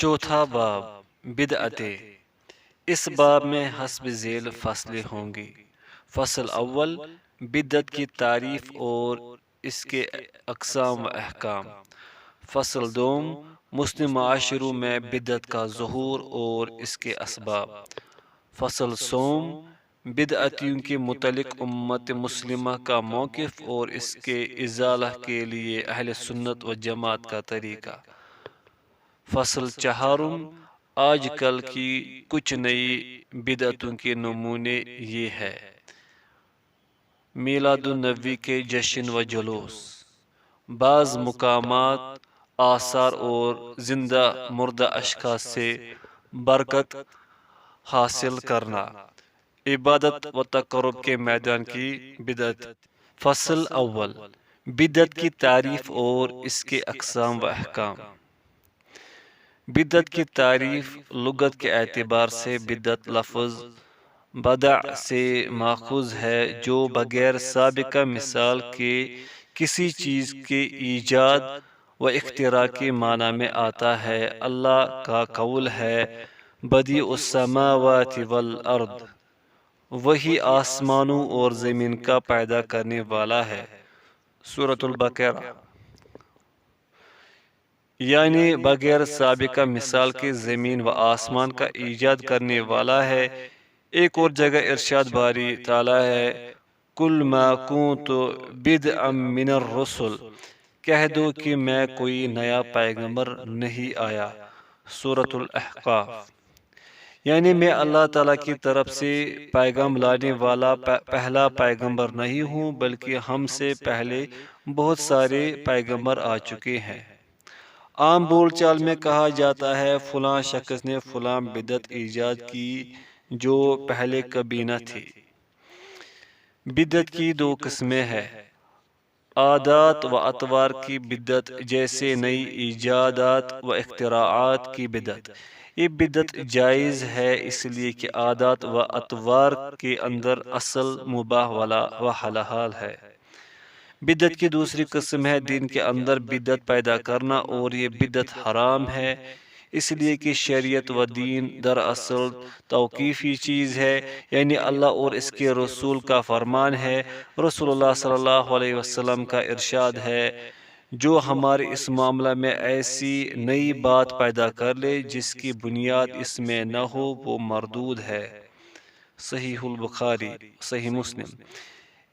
چوتھا باب بدعتیں۔ اس باب میں حسب ذیل فصلیں ہوں گی۔ فصل اول، بدعت کی تعریف اور اس کے اقسام و احکام۔ فصل دوم، مسلم معاشروں میں بدعت کا ظہور اور اس کے اسباب۔ فصل سوم، بدعتیوں کے متعلق امت مسلمہ کا موقف اور اس کے ازالہ کے لیے اہل سنت و جماعت کا طریقہ۔ فصل چہارم، آج کل کی کچھ نئی بدعتوں کے نمونے یہ ہے: میلاد النبی کے جشن و جلوس، بعض مقامات، آثار اور زندہ مردہ اشخاص سے برکت حاصل کرنا، عبادت و تقرب کے میدان کی بدعت۔ فصل اول، بدعت کی تعریف اور اس کے اقسام و احکام۔ بدعت کی تعریف لغت کے اعتبار سے بدعت لفظ بدع سے ماخوذ ہے، جو بغیر سابقہ مثال کے کسی چیز کے ایجاد و اختراع کے معنی میں آتا ہے۔ اللہ کا قول ہے: بدیع السماوات والارض، وہی آسمانوں اور زمین کا پیدا کرنے والا ہے۔ سورۃ البقرہ۔ یعنی بغیر سابقہ مثال کے زمین و آسمان کا ایجاد کرنے والا ہے۔ ایک اور جگہ ارشاد باری تعالیٰ ہے: قل ما کنت بدعا من الرسل، کہہ دو کہ میں کوئی نیا پیغمبر نہیں آیا۔ سورۃ الاحقاف۔ یعنی میں اللہ تعالیٰ کی طرف سے پیغام لانے والا پہلا پیغمبر نہیں ہوں، بلکہ ہم سے پہلے بہت سارے پیغمبر آ چکے ہیں۔ عام بول چال میں کہا جاتا ہے فلاں شخص نے فلاں بدعت ایجاد کی جو پہلے کبھی نہ تھی۔ بدعت کی دو قسمیں ہیں: عادات و اطوار کی بدعت، جیسے نئی ایجادات و اختراعات کی بدعت۔ یہ بدعت جائز ہے اس لیے کہ عادات و اطوار کے اندر اصل مباح و حلال ہے۔ بدعت کی دوسری قسم ہے دین کے اندر بدعت پیدا کرنا، اور یہ بدعت حرام ہے، اس لیے کہ شریعت و دین دراصل توقیفی چیز ہے، یعنی اللہ اور اس کے رسول کا فرمان ہے۔ رسول اللہ صلی اللہ علیہ وسلم کا ارشاد ہے: جو ہمارے اس معاملہ میں ایسی نئی بات پیدا کر لے جس کی بنیاد اس میں نہ ہو، وہ مردود ہے۔ صحیح البخاری، صحیح مسلم۔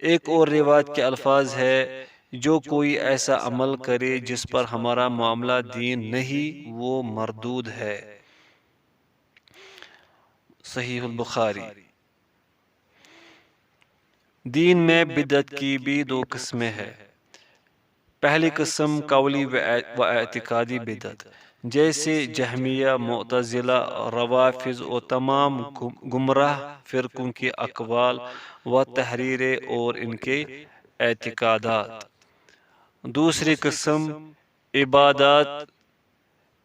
ایک اور روایت کے الفاظ ہے: جو کوئی ایسا عمل کرے جس پر ہمارا معاملہ دین نہیں، وہ مردود ہے۔ صحیح البخاری۔ دین میں بدعت کی بھی دو قسمیں ہیں۔ پہلی قسم قولی و اعتقادی بدعت، جیسے جہمیہ، معتزلہ، روافض اور تمام گمراہ فرقوں کے اقوال و تحریریں اور ان کے اعتقادات۔ دوسری قسم عبادات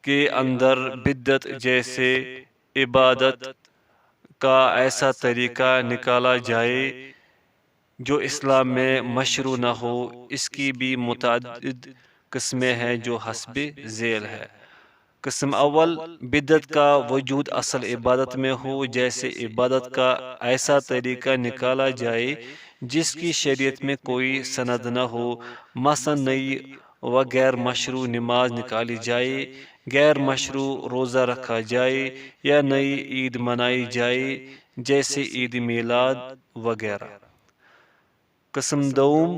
کے اندر بدعت، جیسے عبادت کا ایسا طریقہ نکالا جائے جو اسلام میں مشروع نہ ہو۔ اس کی بھی متعدد قسمیں ہیں جو حسب ذیل ہے۔ قسم اول، بدعت کا وجود اصل عبادت میں ہو، جیسے عبادت کا ایسا طریقہ نکالا جائے جس کی شریعت میں کوئی سند نہ ہو، مثلا نئی و غیر مشروع نماز نکالی جائے، غیر مشروع روزہ رکھا جائے، یا نئی عید منائی جائے جیسے عید میلاد وغیرہ۔ قسم دوم،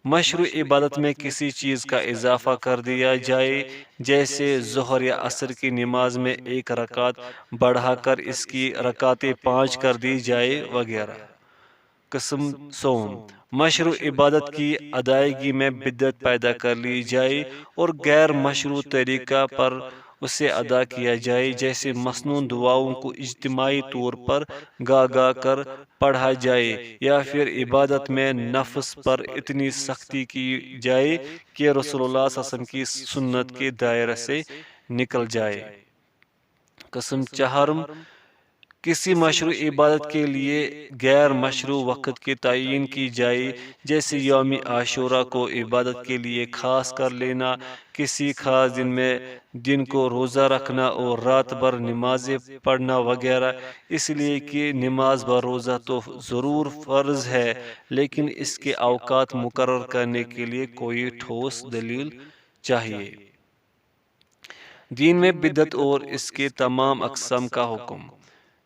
مشروع عبادت میں کسی چیز کا اضافہ کر دیا جائے، جیسے ظہر یا عصر کی نماز میں ایک رکعت بڑھا کر اس کی رکعتیں 5 کر دی جائے وغیرہ۔ قسم سوم، مشروع عبادت کی ادائیگی میں بدعت پیدا کر لی جائے اور غیر مشروع طریقہ پر اسے ادا کیا جائے، جیسے مسنون دعاؤں کو اجتماعی طور پر گا گا کر پڑھا جائے، یا پھر عبادت میں نفس پر اتنی سختی کی جائے کہ رسول اللہ صلی اللہ علیہ وسلم کی سنت کے دائرے سے نکل جائے۔ قسم چہارم، کسی مشروع عبادت کے لیے غیر مشروع وقت کی تعین کی جائے، جیسے یوم عاشورہ کو عبادت کے لیے خاص کر لینا، کسی خاص دن کو روزہ رکھنا اور رات بھر نمازیں پڑھنا وغیرہ، اس لیے کہ نماز بروزہ تو ضرور فرض ہے، لیکن اس کے اوقات مقرر کرنے کے لیے کوئی ٹھوس دلیل چاہیے۔ دین میں بدعت اور اس کے تمام اقسام کا حکم۔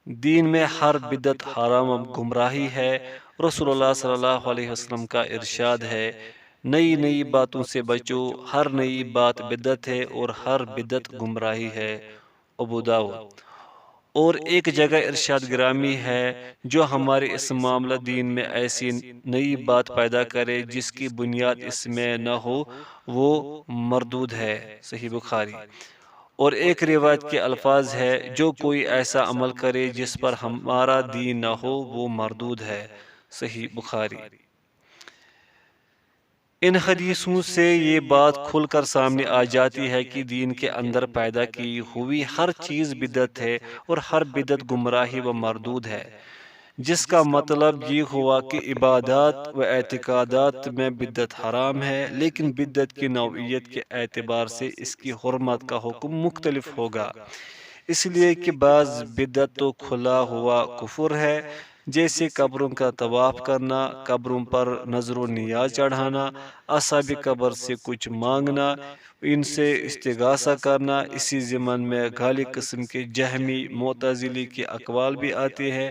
دین میں ہر بدعت حرام و گمراہی ہے۔ رسول اللہ صلی اللہ علیہ وسلم کا ارشاد ہے، نئی باتوں سے بچو، ہر نئی بات بدعت ہے اور ہر بدعت گمراہی ہے۔ ابو داؤد۔ اور ایک جگہ ارشاد گرامی ہے، جو ہمارے اس معاملہ دین میں ایسی نئی بات پیدا کرے جس کی بنیاد اس میں نہ ہو، وہ مردود ہے۔ صحیح بخاری۔ اور ایک روایت کے الفاظ ہے، جو کوئی ایسا عمل کرے جس پر ہمارا دین نہ ہو، وہ مردود ہے۔ صحیح بخاری۔ ان حدیثوں سے یہ بات کھل کر سامنے آ جاتی ہے کہ دین کے اندر پیدا کی ہوئی ہر چیز بدعت ہے اور ہر بدعت گمراہی و مردود ہے، جس کا مطلب یہ ہوا کہ عبادات و اعتقادات میں بدعت حرام ہے، لیکن بدعت کی نوعیت کے اعتبار سے اس کی حرمت کا حکم مختلف ہوگا، اس لیے کہ بعض بدعت تو کھلا ہوا کفر ہے، جیسے قبروں کا طواف کرنا، قبروں پر نظر و نیاز چڑھانا، اصحاب قبر سے کچھ مانگنا، ان سے استغاثہ کرنا۔ اسی ضمن میں غالب قسم کے جہمی معتزلی کے اقوال بھی آتے ہیں،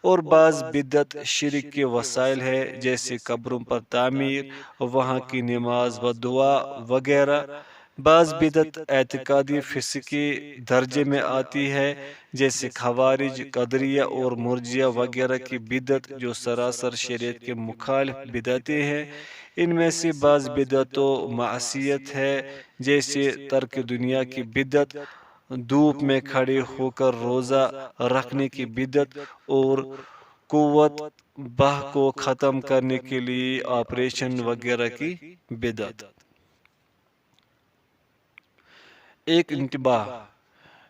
اور بعض بدعت شرک کے وسائل ہے، جیسے قبروں پر تعمیر، وہاں کی نماز و دعا وغیرہ۔ بعض بدعت اعتقادی فسقی درجے میں آتی ہے، جیسے خوارج، قدریہ اور مرجیہ وغیرہ کی بدعت، جو سراسر شریعت کے مخالف بدعتیں ہیں۔ ان میں سے بعض بدعت و معصیت ہے، جیسے ترک دنیا کی بدعت، دھوپ میں کھڑے ہو کر روزہ رکھنے کی بدعت، اور قوت بہ کو ختم کرنے کے لیے آپریشن وغیرہ کی بدعت۔ ایک انتباہ: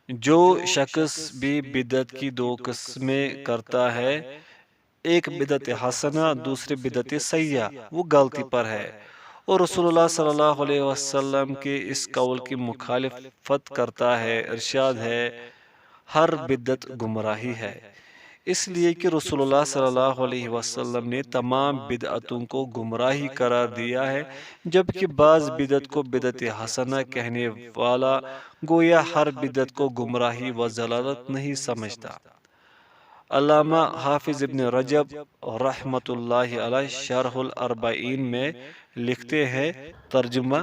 جو شخص بھی بدعت کی دو قسمیں کرتا ہے، ایک بدعت حسنہ، دوسری بدعت سیئہ، وہ غلطی پر ہے، اور رسول اللہ صلی اللہ علیہ وسلم کے اس قول کی مخالفت کرتا ہے۔ ارشاد ہے، ہر بدعت گمراہی ہے، اس لیے کہ رسول اللہ صلی اللہ علیہ وسلم نے تمام بدعتوں کو گمراہی قرار دیا ہے، جبکہ بعض بدعت کو بدعت حسنہ کہنے والا گویا ہر بدعت کو گمراہی و ضلالت نہیں سمجھتا۔ علامہ حافظ ابن رجب رحمۃ اللہ علیہ شرح الاربعین میں لکھتے ہیں، ترجمہ: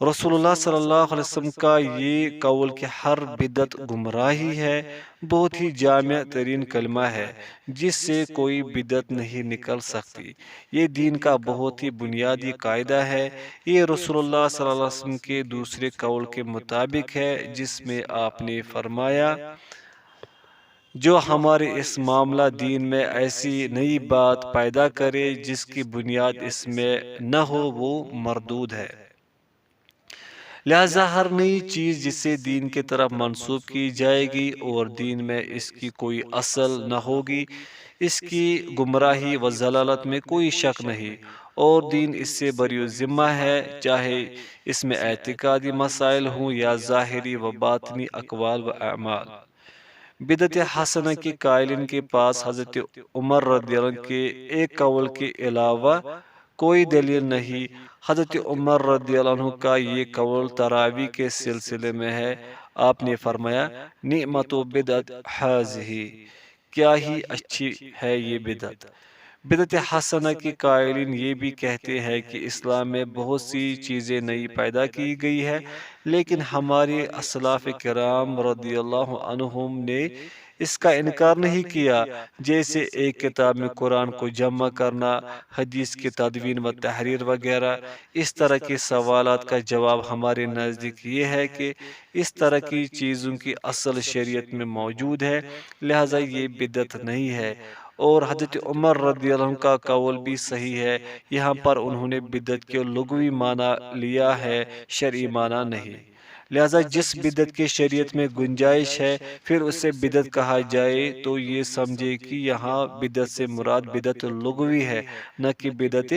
رسول اللہ صلی اللہ علیہ وسلم کا یہ قول کہ ہر بدعت گمراہی ہے، بہت ہی جامع ترین کلمہ ہے، جس سے کوئی بدعت نہیں نکل سکتی۔ یہ دین کا بہت ہی بنیادی قاعدہ ہے۔ یہ رسول اللہ صلی اللہ علیہ وسلم کے دوسرے قول کے مطابق ہے، جس میں آپ نے فرمایا، جو ہمارے اس معاملہ دین میں ایسی نئی بات پیدا کرے جس کی بنیاد اس میں نہ ہو، وہ مردود ہے۔ لہذا ہر نئی چیز جسے دین کی طرف منسوب کی جائے گی اور دین میں اس کی کوئی اصل نہ ہوگی، اس کی گمراہی و ضلالت میں کوئی شک نہیں، اور دین اس سے بری ذمہ ہے، چاہے اس میں اعتقادی مسائل ہوں یا ظاہری و باطنی اقوال و اعمال۔ بدعت حسنہ کے قائلین کے پاس حضرت عمر رضی اللہ عنہ کے ایک قول کے علاوہ کوئی دلیل نہیں۔ حضرت عمر رضی اللہ عنہ کا یہ قول تراویح کے سلسلے میں ہے۔ آپ نے فرمایا، نعمت بدعت ہذہ، کیا ہی اچھی ہے یہ بدعت۔ بدعت حسنہ کے قائلین یہ بھی کہتے ہیں کہ اسلام میں بہت سی چیزیں نئی پیدا کی گئی ہے، لیکن ہمارے اسلاف کرام رضی اللہ عنہم نے اس کا انکار نہیں کیا، جیسے ایک کتاب میں قرآن کو جمع کرنا، حدیث کی تدوین و تحریر وغیرہ۔ اس طرح کے سوالات کا جواب ہمارے نزدیک یہ ہے کہ اس طرح کی چیزوں کی اصل شریعت میں موجود ہے، لہذا یہ بدعت نہیں ہے، اور حضرت عمر رضی اللہ عنہ کا قول بھی صحیح ہے۔ یہاں پر انہوں نے بدعت کے لغوی معنی لیا ہے، شرعی معنی نہیں۔ لہذا جس بدعت کی شریعت میں گنجائش ہے پھر اسے بدعت کہا جائے تو یہ سمجھے کہ یہاں بدعت سے مراد بدعت لغوی ہے نہ کہ بدعت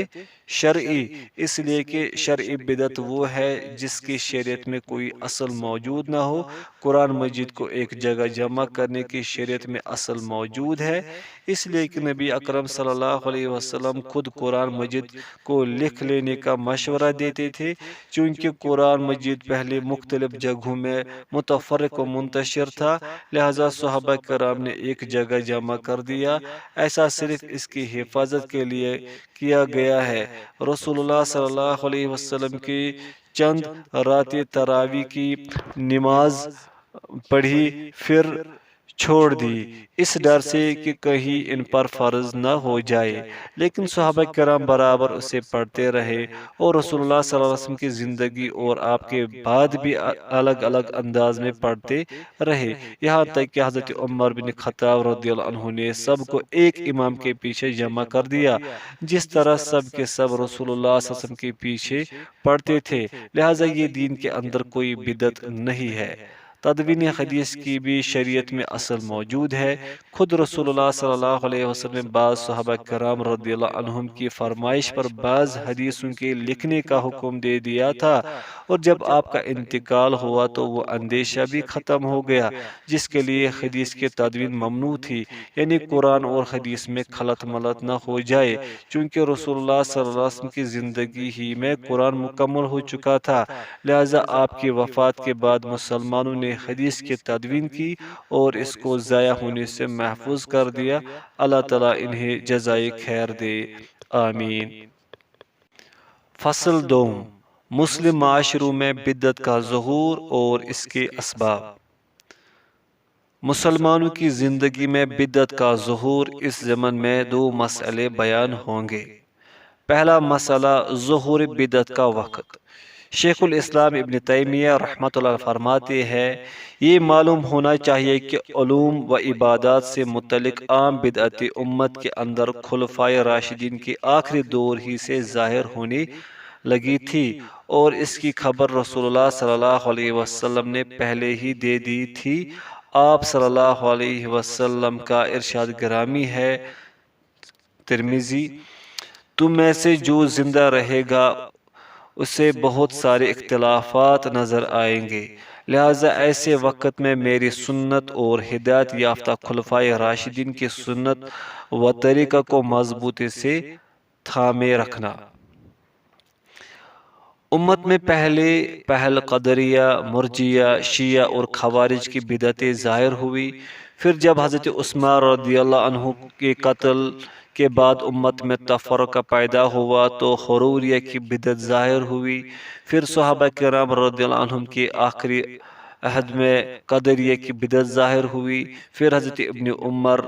شرعی، اس لیے کہ شرعی بدعت وہ ہے جس کی شریعت میں کوئی اصل موجود نہ ہو۔ قرآن مجید کو ایک جگہ جمع کرنے کی شریعت میں اصل موجود ہے، اس لیے کہ نبی اکرم صلی اللہ علیہ وسلم خود قرآن مجید کو لکھ لینے کا مشورہ دیتے تھے، چونکہ قرآن مجید پہلے مختلف جگہوں میں متفرق و منتشر تھا، لہذا صحابہ کرام نے ایک جگہ جمع کر دیا۔ ایسا صرف اس کی حفاظت کے لیے کیا گیا ہے۔ رسول اللہ صلی اللہ علیہ وسلم کی چند راتیں تراویح کی نماز پڑھی پھر چھوڑ دی، اس ڈر سے کہ کہیں ان پر فرض نہ ہو جائے، لیکن صحابہ کرام برابر اسے پڑھتے رہے اور رسول اللہ صلی اللہ علیہ وسلم کی زندگی اور آپ کے بعد بھی الگ الگ انداز میں پڑھتے رہے، یہاں تک کہ حضرت عمر بن خطاب رضی اللہ عنہ نے سب کو ایک امام کے پیچھے جمع کر دیا، جس طرح سب کے سب رسول اللہ صلی اللہ علیہ وسلم کے پیچھے پڑھتے تھے، لہٰذا یہ دین کے اندر کوئی بدعت نہیں ہے۔ تدوین حدیث کی بھی شریعت میں اصل موجود ہے۔ خود رسول اللہ صلی اللہ علیہ وسلم نے بعض صحابہ کرام رضی اللہ عنہم کی فرمائش پر بعض حدیثوں کے لکھنے کا حکم دے دیا تھا، اور جب آپ کا انتقال ہوا تو وہ اندیشہ بھی ختم ہو گیا جس کے لیے حدیث کی تدوین ممنوع تھی، یعنی قرآن اور حدیث میں خلط ملط نہ ہو جائے، چونکہ رسول اللہ صلی اللہ علیہ وسلم کی زندگی ہی میں قرآن مکمل ہو چکا تھا، لہذا آپ کی وفات کے بعد مسلمانوں نے حدیث کی تدوین کی اور اس کو ضائع ہونے سے محفوظ کر دیا۔ اللہ تعالیٰ انہیں جزائے خیر دے، آمین۔ فصل دوم، مسلم معاشروں میں بدعت کا ظہور اور اس کے اسباب۔ مسلمانوں کی زندگی میں بدعت کا ظہور، اس ضمن میں دو مسئلے بیان ہوں گے۔ پہلا مسئلہ ظہور بدعت کا وقت۔ شیخ الاسلام ابن تیمیہ رحمۃ اللہ فرماتے ہیں، یہ معلوم ہونا چاہیے کہ علوم و عبادات سے متعلق عام بدعت امت کے اندر خلفائے راشدین کے آخری دور ہی سے ظاہر ہونے لگی تھی، اور اس کی خبر رسول اللہ صلی اللہ علیہ وسلم نے پہلے ہی دے دی تھی۔ آپ صلی اللہ علیہ وسلم کا ارشاد گرامی ہے، ترمذی، تم میں سے جو زندہ رہے گا اسے بہت سارے اختلافات نظر آئیں گے، لہٰذا ایسے وقت میں میری سنت اور ہدایت یافتہ خلفائے راشدین کی سنت و طریقہ کو مضبوطی سے تھامے رکھنا۔ امت میں پہل قدریہ، مرجیہ، شیعہ اور خوارج کی بدعتیں ظاہر ہوئی، پھر جب حضرت عثمان رضی اللہ عنہ کے قتل کے بعد امت میں تفرقہ پیدا ہوا تو حروریہ کی بدعت ظاہر ہوئی، پھر صحابہ کرام رضی اللہ عنہم کے آخری عہد میں قدریہ کی بدعت ظاہر ہوئی، پھر حضرت ابن عمر،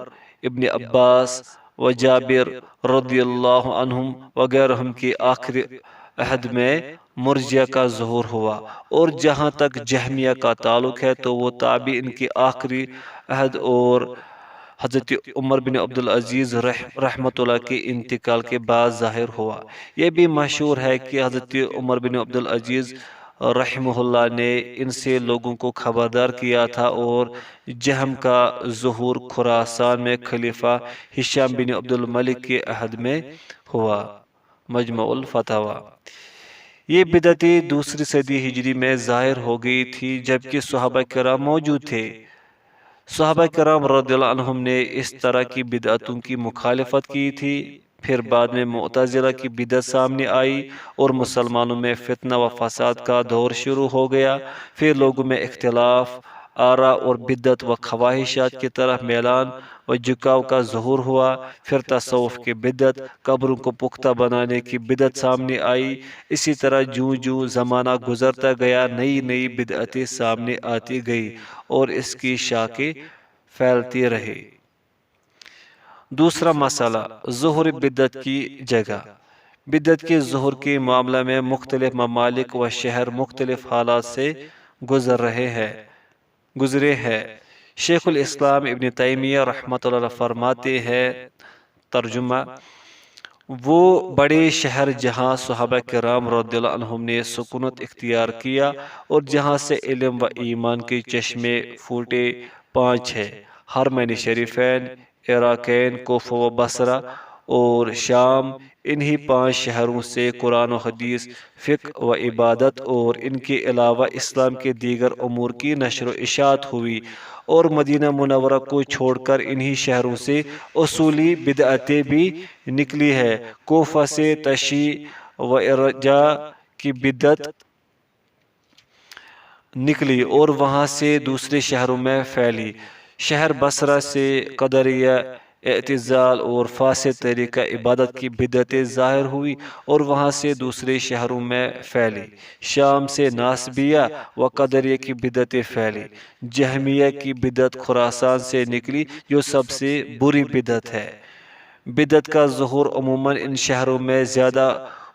ابن عباس و جابر رضی اللہ عنہم وغیرہ کے آخری عہد میں مرجیہ کا ظہور ہوا، اور جہاں تک جہمیہ کا تعلق ہے تو وہ تابعین کے آخری عہد اور حضرت عمر بن عبدالعزیز رحمۃ اللہ کے انتقال کے بعد ظاہر ہوا۔ یہ بھی مشہور ہے کہ حضرت عمر بن عبدالعزیز رحمہ اللہ نے ان سے لوگوں کو خبردار کیا تھا، اور جہم کا ظہور خراسان میں خلیفہ ہشام بن عبد الملک کے عہد میں ہوا، مجمع الفتاوی۔ یہ بدعتیں دوسری صدی ہجری میں ظاہر ہو گئی تھی جبکہ صحابہ کرام موجود تھے۔ صحابہ کرام رضی اللہ عنہم نے اس طرح کی بدعتوں کی مخالفت کی تھی، پھر بعد میں معتزلہ کی بدعت سامنے آئی اور مسلمانوں میں فتنہ و فساد کا دور شروع ہو گیا، پھر لوگوں میں اختلاف آراء اور بدعت و خواہشات کی طرف میلان و جھکاؤ کا ظہور ہوا، پھر تصوف کی بدعت، قبروں کو پختہ بنانے کی بدعت سامنے آئی، اسی طرح جوں جوں زمانہ گزرتا گیا نئی نئی بدعتیں سامنے آتی گئی اور اس کی شاخیں پھیلتی رہی۔ دوسرا مسئلہ، ظہور بدعت کی جگہ۔ بدعت کے ظہور کے معاملہ میں مختلف ممالک و شہر مختلف حالات سے گزرے ہیں۔ شیخ الاسلام ابن تیمیہ رحمۃ اللہ فرماتے ہیں، ترجمہ، وہ بڑے شہر جہاں صحابہ کرام رضی اللہ عنہم نے سکونت اختیار کیا اور جہاں سے علم و ایمان کے چشمے پھوٹے، پانچ ہے: حرمین شریفین، عراقین، کوفہ و بصرہ اور شام۔ انہی پانچ شہروں سے قرآن و حدیث، فقہ و عبادت اور ان کے علاوہ اسلام کے دیگر امور کی نشر و اشاعت ہوئی، اور مدینہ منورہ کو چھوڑ کر انہی شہروں سے اصولی بدعتیں بھی نکلی ہے۔ کوفہ سے تشیع و ارجاء کی بدعت نکلی اور وہاں سے دوسرے شہروں میں پھیلی۔ شہر بصرہ سے قدریہ، اعتزال اور فاسد طریقہ عبادت کی بدعتیں ظاہر ہوئی اور وہاں سے دوسرے شہروں میں پھیلی۔ شام سے ناسبیہ و قدریہ کی بدعتیں پھیلی۔ جہمیہ کی بدعت خراسان سے نکلی جو سب سے بری بدعت ہے۔ بدعت کا ظہور عموماً ان شہروں میں زیادہ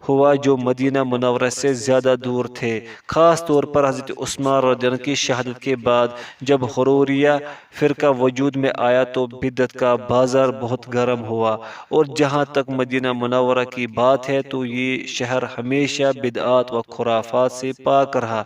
ہوا جو مدینہ منورہ سے زیادہ دور تھے، خاص طور پر حضرت عثمان رضی اللہ عنہ کی شہادت کے بعد جب حروریہ فرقہ وجود میں آیا تو بدعت کا بازار بہت گرم ہوا، اور جہاں تک مدینہ منورہ کی بات ہے تو یہ شہر ہمیشہ بدعات و خرافات سے پاک رہا۔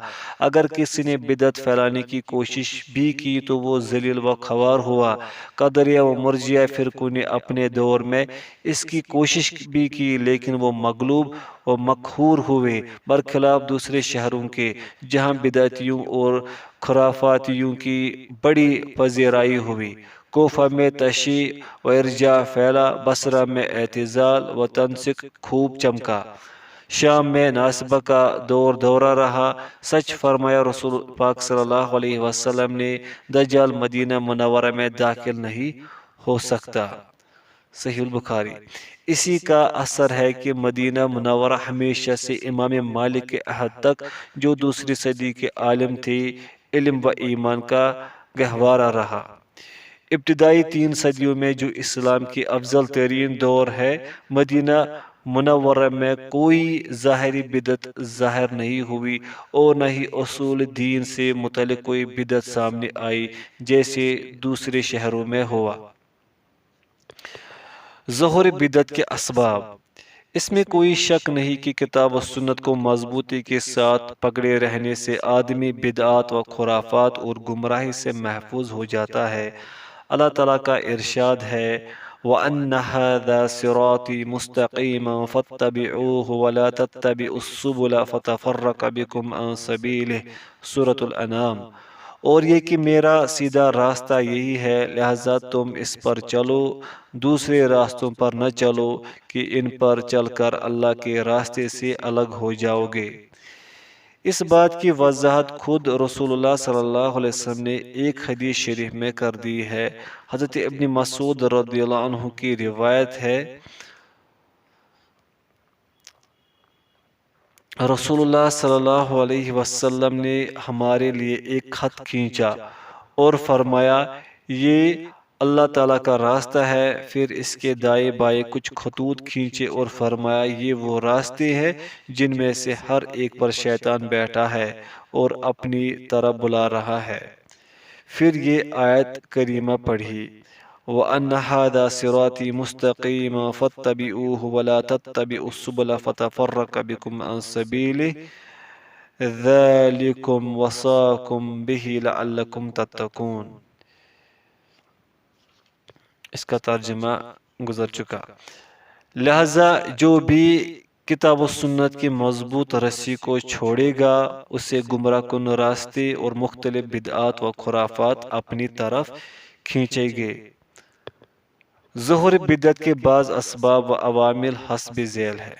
اگر کسی نے بدعت پھیلانے کی کوشش بھی کی تو وہ ذلیل و خوار ہوا۔ قدریہ و مرجئہ فرقوں نے اپنے دور میں اس کی کوشش بھی کی لیکن وہ مغلوب و مقہور ہوئے، برخلاف دوسرے شہروں کے جہاں بدعتیوں اور خرافاتیوں کی بڑی پذیرائی ہوئی۔ کوفہ میں تشیع و ارجاء پھیلا، بصرہ میں اعتزال و تنسک خوب چمکا، شام میں ناسبہ کا دورہ رہا۔ سچ فرمایا رسول پاک صلی اللہ علیہ وسلم نے، دجال مدینہ منورہ میں داخل نہیں ہو سکتا۔ صحیح البخاری۔ اسی کا اثر ہے کہ مدینہ منورہ ہمیشہ سے امام مالک کے عہد تک، جو دوسری صدی کے عالم تھے، علم و ایمان کا گہوارہ رہا۔ ابتدائی 3 صدیوں میں جو اسلام کی افضل ترین دور ہے، مدینہ منورہ میں کوئی ظاہری بدعت ظاہر نہیں ہوئی اور نہ ہی اصول دین سے متعلق کوئی بدعت سامنے آئی جیسے دوسرے شہروں میں ہوا۔ ظہور بدعت کے اسباب۔ اس میں کوئی شک نہیں کہ کتاب و سنت کو مضبوطی کے ساتھ پکڑے رہنے سے آدمی بدعات و خرافات اور گمراہی سے محفوظ ہو جاتا ہے۔ اللہ تعالیٰ کا ارشاد ہے، وَأَنَّ هَذَا صِرَاطِي مُسْتَقِيمًا فَاتَّبِعُوهُ وَلَا تَتَّبِعُوا السُّبُلَ فَتَفَرَّقَ بِكُمْ عَنْ سَبِيلِهِ، سورۃ الانعام۔ اور یہ کہ میرا سیدھا راستہ یہی ہے، لہذا تم اس پر چلو، دوسرے راستوں پر نہ چلو کہ ان پر چل کر اللہ کے راستے سے الگ ہو جاؤ گے۔ اس بات کی وضاحت خود رسول اللہ صلی اللہ علیہ وسلم نے ایک حدیث شریف میں کر دی ہے۔ حضرت ابن مسعود رضی اللہ عنہ کی روایت ہے، رسول اللہ صلی اللہ علیہ وسلم نے ہمارے لیے ایک خط کھینچا اور فرمایا، یہ اللہ تعالیٰ کا راستہ ہے۔ پھر اس کے دائیں بائیں کچھ خطوط کھینچے اور فرمایا، یہ وہ راستے ہیں جن میں سے ہر ایک پر شیطان بیٹھا ہے اور اپنی طرف بلا رہا ہے۔ پھر یہ آیت کریمہ پڑھی، وَأَنَّ هَذَا صِرَاطِي مُسْتَقِيمًا فَاتَّبِعُوهُ وَلَا تَتَّبِعُوا السُّبُلَ فَتَفَرَّقَ بِكُمْ عَنْ سَبِيلِهِ ذَلِكُمْ وَصَاكُمْ بِهِ لَعَلَّكُمْ تَتَّقُونَ۔ اس کا ترجمہ گزر چکا۔ لہذا جو بھی کتاب و سنت کی مضبوط رسی کو چھوڑے گا، اسے گمراہ کن راستے اور مختلف بدعات و خرافات اپنی طرف کھینچے گے۔ ظہور بدعت کے بعض اسباب و عوامل حسب ذیل ہے۔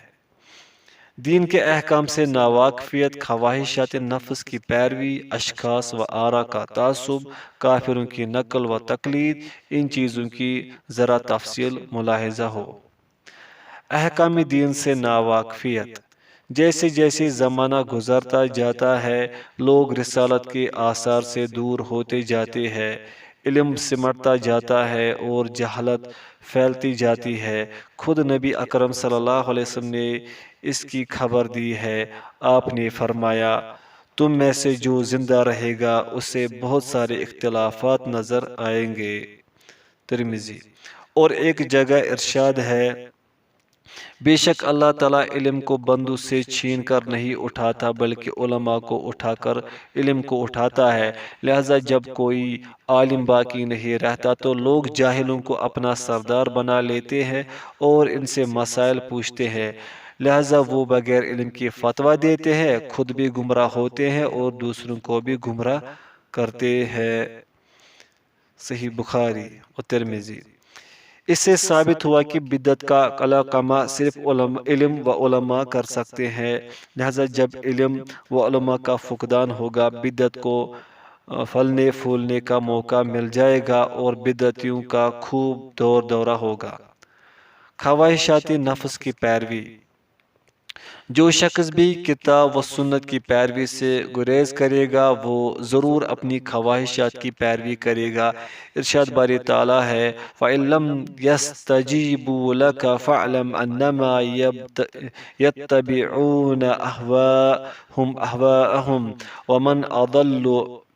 دین کے احکام سے ناواقفیت، خواہشات نفس کی پیروی، اشخاص و آراء کا تعصب، کافروں کی نقل و تقلید، ان چیزوں کی ذرا تفصیل ملاحظہ ہو۔ احکام دین سے ناواقفیت۔ جیسے جیسے زمانہ گزرتا جاتا ہے، لوگ رسالت کے آثار سے دور ہوتے جاتے ہیں، علم سمٹتا جاتا ہے اور جہالت پھیلتی جاتی ہے۔ خود نبی اکرم صلی اللہ علیہ وسلم نے اس کی خبر دی ہے۔ آپ نے فرمایا، تم میں سے جو زندہ رہے گا اسے بہت سارے اختلافات نظر آئیں گے۔ ترمذی۔ اور ایک جگہ ارشاد ہے، بے شک اللہ تعالیٰ علم کو بندوں سے چھین کر نہیں اٹھاتا بلکہ علماء کو اٹھا کر علم کو اٹھاتا ہے، لہذا جب کوئی عالم باقی نہیں رہتا تو لوگ جاہلوں کو اپنا سردار بنا لیتے ہیں اور ان سے مسائل پوچھتے ہیں، لہذا وہ بغیر علم کی فتویٰ دیتے ہیں، خود بھی گمراہ ہوتے ہیں اور دوسروں کو بھی گمراہ کرتے ہیں۔ صحیح بخاری اور ترمذی۔ اس سے ثابت ہوا کہ بدعت کا قلقمہ صرف علم و علماء کر سکتے ہیں، لہذا جب علم و علماء کا فقدان ہوگا بدعت کو پھلنے پھولنے کا موقع مل جائے گا اور بدعتیوں کا خوب دورہ ہوگا۔ خواہشات نفس کی پیروی۔ جو شخص بھی کتاب و سنت کی پیروی سے گریز کرے گا وہ ضرور اپنی خواہشات کی پیروی کرے گا۔ ارشاد باری تعالیٰ ہے فَإِن لَمْ يَسْتَجِيبُوا لَكَ فَاعْلَمْ أَنَّمَا يَتَّبِعُونَ أَهْوَاءَهُمْ وَمَنْ أَضَلُّ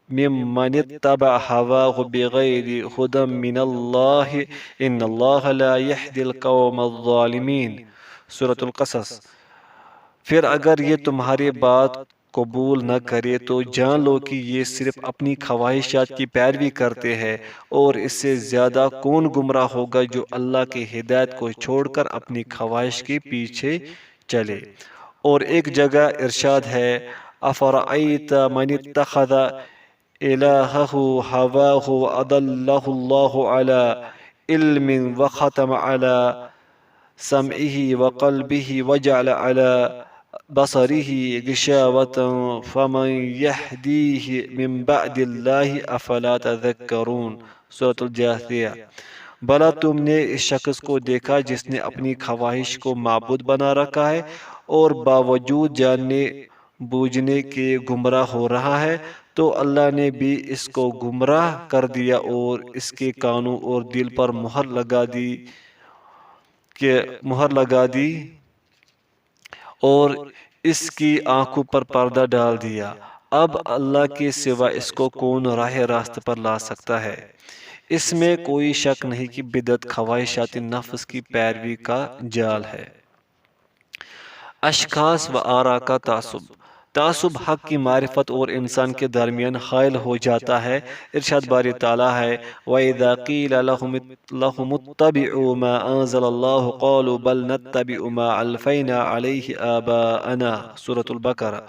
ممن اتبع هواه بغیر هدى من اللہ ان اللہ لا يهدي القوم الظالمین۔ سورۃ القصص۔ پھر اگر یہ تمہاری بات قبول نہ کرے تو جان لو کہ یہ صرف اپنی خواہشات کی پیروی کرتے ہیں، اور اس سے زیادہ کون گمراہ ہوگا جو اللہ کی ہدایت کو چھوڑ کر اپنی خواہش کے پیچھے چلے۔ اور ایک جگہ ارشاد ہے افرأیت من اتخذ الہہ ہواہ وأضلہ اللہ علی علم وختم علی سمعہ وقلبہ وجعل علی بصرہ غشاوۃ فمن یہدیہ من بعد اللہ افلا تذکرون۔ سورۃ الجاثیہ۔ بھلا تم نے اس شخص کو دیکھا جس نے اپنی خواہش کو معبود بنا رکھا ہے اور باوجود جاننے بوجھنے کے گمراہ ہو رہا ہے، تو اللہ نے بھی اس کو گمراہ کر دیا اور اس کے کانوں اور دل پر مہر لگا دی اور اس کی آنکھوں پر پردہ ڈال دیا۔ اب اللہ کے سوا اس کو کون راہ راست پر لا سکتا ہے؟ اس میں کوئی شک نہیں کہ بدعت خواہشات نفس کی پیروی کا جال ہے۔ اشخاص و آراء کا تعصب۔ تعصب حق کی معرفت اور انسان کے درمیان حائل ہو جاتا ہے۔ ارشاد باری تعالیٰ ہے وَإِذَا قِيلَ لَهُمُ اتَّبِعُوا مَا أَنزَلَ اللَّهُ قَالُوا بَلْ نَتَّبِعُ مَا أَلْفَيْنَا عَلَيْهِ آبَاءَنَا۔ سورۃ البقرہ۔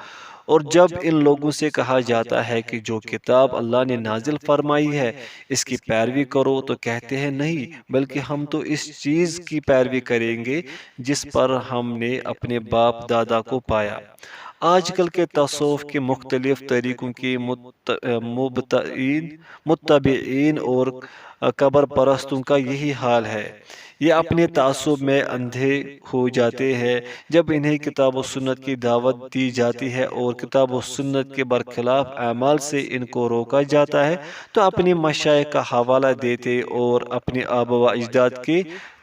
اور جب ان لوگوں سے کہا جاتا ہے کہ جو کتاب اللہ نے نازل فرمائی ہے اس کی پیروی کرو تو کہتے ہیں نہیں، بلکہ ہم تو اس چیز کی پیروی کریں گے جس پر ہم نے اپنے باپ دادا کو پایا۔ آج کل کے تصوف کے مختلف طریقوں کے متبعین اور قبر پرستوں کا یہی حال ہے۔ یہ اپنے تعصب میں اندھے ہو جاتے ہیں۔ جب انہیں کتاب و سنت کی دعوت دی جاتی ہے اور کتاب و سنت کے برخلاف اعمال سے ان کو روکا جاتا ہے تو اپنی مشائخ کا حوالہ دیتے اور اپنے آباء و اجداد کے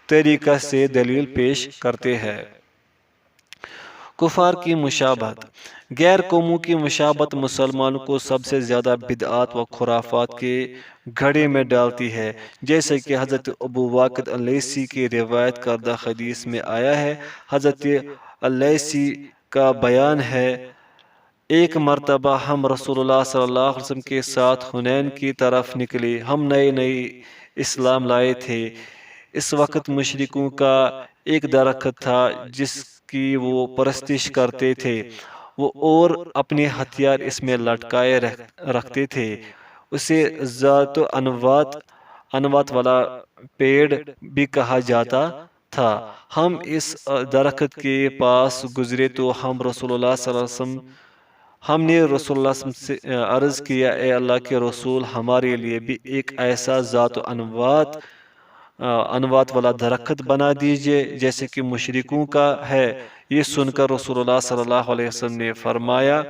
طریقہ سے دلیل پیش کرتے ہیں۔ کفار کی مشابہت۔ غیر قوموں کی مشابہت مسلمانوں کو سب سے زیادہ بدعات و خرافات کے گھڑے میں ڈالتی ہے، جیسے کہ حضرت ابو واقد اللیثی کی روایت کردہ حدیث میں آیا ہے۔ حضرت اللیثی کا بیان ہے ایک مرتبہ ہم رسول اللہ صلی اللہ علیہ وسلم کے ساتھ حنین کی طرف نکلے۔ ہم نئے اسلام لائے تھے۔ اس وقت مشرکوں کا ایک درخت تھا جس کی وہ پرستش کرتے تھے، وہ اور اپنے ہتھیار اس میں لٹکائے رکھتے تھے۔ اسے ذات و انوات والا پیڑ بھی کہا جاتا تھا۔ ہم اس درخت کے پاس گزرے تو ہم نے رسول اللہ صلی اللہ علیہ وسلم سے عرض کیا اے اللہ کے رسول، ہمارے لیے بھی ایک ایسا ذات و انوات والا درخت بنا دیجئے جیسے کہ مشرکوں کا ہے۔ یہ سن کر رسول اللہ صلی اللہ علیہ وسلم نے فرمایا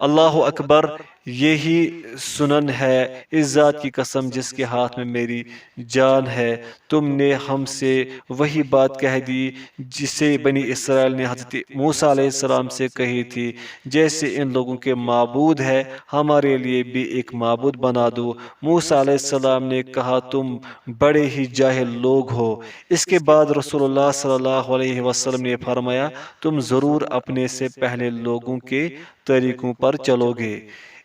اللہ اکبر، یہی سنن ہے، اس ذات کی قسم جس کے ہاتھ میں میری جان ہے، تم نے ہم سے وہی بات کہہ دی جسے بنی اسرائیل نے حضرت موسیٰ علیہ السلام سے کہی تھی، جیسے ان لوگوں کے معبود ہے ہمارے لیے بھی ایک معبود بنا دو۔ موسیٰ علیہ السلام نے کہا تم بڑے ہی جاہل لوگ ہو۔ اس کے بعد رسول اللہ صلی اللہ علیہ وسلم نے فرمایا تم ضرور اپنے سے پہلے لوگوں کے طریقوں پر چلو گے۔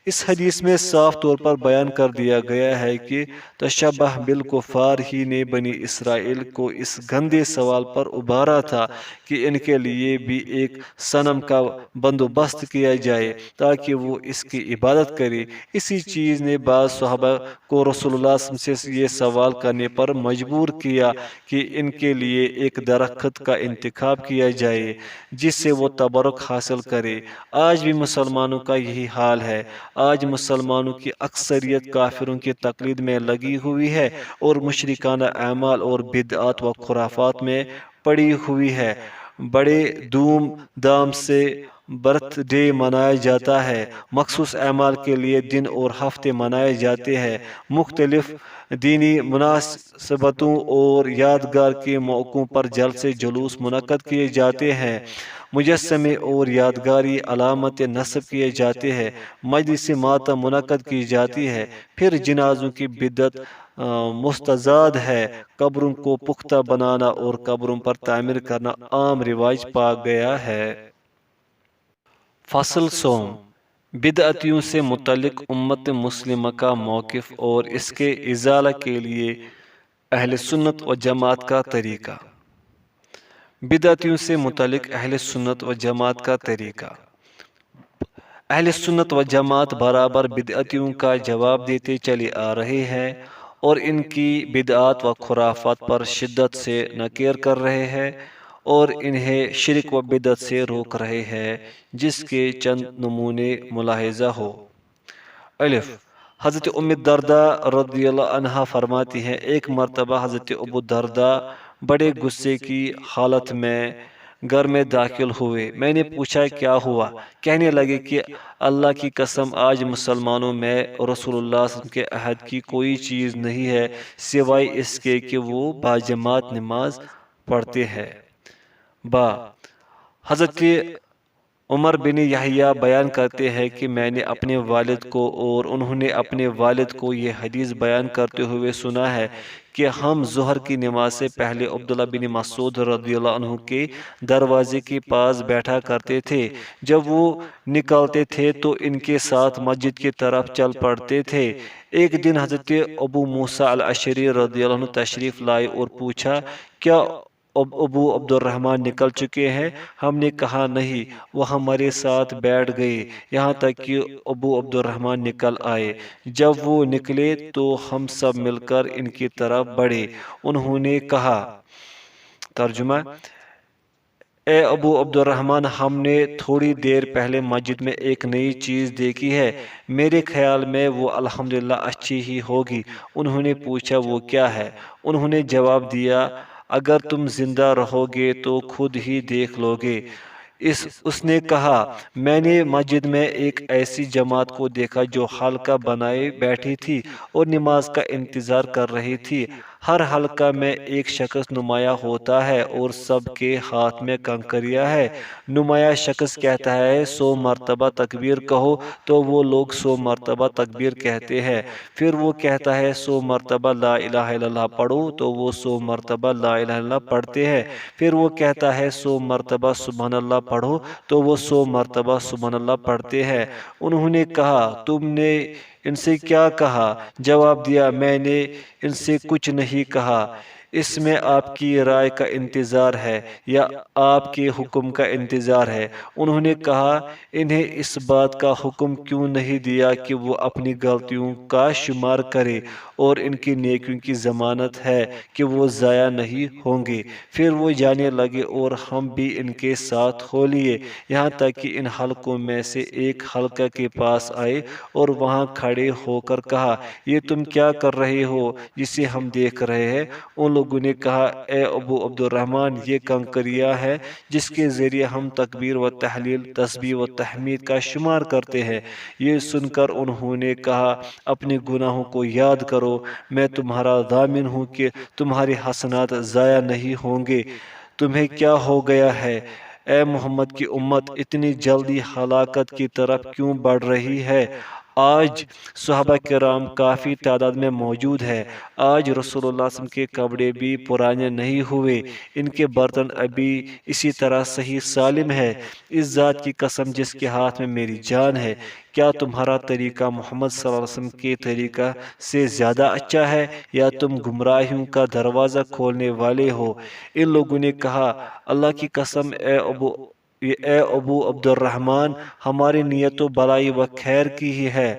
اس حدیث میں صاف طور پر بیان کر دیا گیا ہے کہ تشبہ بالکفار ہی نے بنی اسرائیل کو اس گندے سوال پر ابھارا تھا کہ ان کے لیے بھی ایک صنم کا بندوبست کیا جائے تاکہ وہ اس کی عبادت کرے۔ اسی چیز نے بعض صحابہ کو رسول اللہ صلی اللہ علیہ وسلم سے یہ سوال کرنے پر مجبور کیا کہ ان کے لیے ایک درخت کا انتخاب کیا جائے جس سے وہ تبرک حاصل کرے۔ آج بھی مسلمانوں کا یہی حال ہے۔ آج مسلمانوں کی اکثریت کافروں کی تقلید میں لگی ہوئی ہے اور مشرکانہ اعمال اور بدعات و خرافات میں پڑی ہوئی ہے۔ بڑے دھوم دھام سے برتھ ڈے منایا جاتا ہے، مخصوص اعمال کے لیے دن اور ہفتے منائے جاتے ہیں، مختلف دینی مناسبتوں اور یادگار کے موقعوں پر جلسے جلوس منعقد کیے جاتے ہیں، مجسمے اور یادگاری علامتیں نصب کیے جاتے ہیں، مجلس ماتم منعقد کی جاتی ہے، پھر جنازوں کی بدعت مستزاد ہے، قبروں کو پختہ بنانا اور قبروں پر تعمیر کرنا عام رواج پا گیا ہے۔ فصل سوم، بدعتیوں سے متعلق امت مسلمہ کا موقف اور اس کے ازالہ کے لیے اہل سنت و جماعت کا طریقہ۔ بدعتیوں سے متعلق اہل سنت و جماعت کا طریقہ۔ اہل سنت و جماعت برابر بدعتیوں کا جواب دیتے چلے آ رہے ہیں اور ان کی بدعات و خرافات پر شدت سے نکیر کر رہے ہیں اور انہیں شرک و بدعت سے روک رہے ہیں، جس کے چند نمونے ملاحظہ ہو۔ الف، حضرت ام الدرداء رضی اللہ عنہا فرماتی ہیں ایک مرتبہ حضرت ابو الدرداء بڑے غصے کی حالت میں گھر میں داخل ہوئے۔ میں نے پوچھا کیا ہوا؟ کہنے لگے کہ اللہ کی قسم آج مسلمانوں میں رسول اللہ صلی اللہ علیہ وسلم کے عہد کی کوئی چیز نہیں ہے سوائے اس کے کہ وہ باجماعت نماز پڑھتے ہیں۔ با، حضرت عمر بن یحییٰ بیان کرتے ہیں کہ میں نے اپنے والد کو اور انہوں نے اپنے والد کو یہ حدیث بیان کرتے ہوئے سنا ہے کہ ہم ظہر کی نماز سے پہلے عبداللہ بن مسعود رضی اللہ عنہ کے دروازے کے پاس بیٹھا کرتے تھے، جب وہ نکلتے تھے تو ان کے ساتھ مسجد کی طرف چل پڑتے تھے۔ ایک دن حضرت ابو موسیٰ الاشعری رضی اللہ عنہ تشریف لائے اور پوچھا کیا ابو عبد الرحمن نکل چکے ہیں؟ ہم نے کہا نہیں، وہ ہمارے ساتھ بیٹھ گئے یہاں تک کہ ابو عبد الرحمن نکل آئے۔ جب وہ نکلے تو ہم سب مل کر ان کی طرف بڑھے۔ انہوں نے کہا، ترجمہ، اے ابو عبد الرحمن، ہم نے تھوڑی دیر پہلے مسجد میں ایک نئی چیز دیکھی ہے، میرے خیال میں وہ الحمدللہ اچھی ہی ہوگی۔ انہوں نے پوچھا وہ کیا ہے؟ انہوں نے جواب دیا اگر تم زندہ رہو گے تو خود ہی دیکھ لو گے۔ اس نے کہا میں نے مسجد میں ایک ایسی جماعت کو دیکھا جو حلقہ بنائے بیٹھی تھی اور نماز کا انتظار کر رہی تھی۔ ہر حلقہ میں ایک شخص نمایاں ہوتا ہے اور سب کے ہاتھ میں کنکریاں ہے۔ نمایاں شخص کہتا ہے 100 مرتبہ تکبیر کہو تو وہ لوگ 100 مرتبہ تکبیر کہتے ہیں، پھر وہ کہتا ہے 100 مرتبہ لا الہ الا اللہ پڑھو تو وہ 100 مرتبہ لا الہ الا اللہ پڑھتے ہیں، پھر وہ کہتا ہے 100 مرتبہ سبحان اللہ پڑھو تو وہ 100 مرتبہ سبحان اللہ پڑھتے ہیں۔ انہوں نے کہا تم نے ان سے کیا کہا؟ جواب دیا میں نے ان سے کچھ نہیں کہا، اس میں آپ کی رائے کا انتظار ہے یا آپ کے حکم کا انتظار ہے۔ انہوں نے کہا انہیں اس بات کا حکم کیوں نہیں دیا کہ وہ اپنی غلطیوں کا شمار کرے اور ان کی نیکیوں کی ضمانت ہے کہ وہ ضائع نہیں ہوں گے۔ پھر وہ جانے لگے اور ہم بھی ان کے ساتھ ہو لیے، یہاں تک کہ ان حلقوں میں سے ایک حلقہ کے پاس آئے اور وہاں کھڑے ہو کر کہا یہ تم کیا کر رہے ہو جسے ہم دیکھ رہے ہیں؟ ان لوگوں نے کہا اے ابو عبد الرحمن یہ کنکریہ ہے جس کے ذریعے ہم تکبیر و تحلیل تسبیح و تحمید کا شمار کرتے ہیں۔ یہ سن کر انہوں نے کہا اپنے گناہوں کو یاد کرو، میں تمہارا ضامن ہوں کہ تمہاری حسنات ضائع نہیں ہوں گے۔ تمہیں کیا ہو گیا ہے اے محمد کی امت، اتنی جلدی ہلاکت کی طرف کیوں بڑھ رہی ہے؟ آج صحابہ کرام کافی تعداد میں موجود ہے۔ آج رسول اللہ صلی اللہ علیہ وسلم کے کپڑے بھی پرانے نہیں ہوئے، ان کے برتن ابھی اسی طرح صحیح سالم ہے۔ اس ذات کی قسم جس کے ہاتھ میں میری جان ہے، کیا تمہارا طریقہ محمد صلی اللہ علیہ وسلم کے طریقہ سے زیادہ اچھا ہے، یا تم گمراہیوں کا دروازہ کھولنے والے ہو؟ ان لوگوں نے کہا اللہ کی قسم اے ابو عبد الرحمن، ہماری نیت تو بلائی و خیر کی ہی ہے۔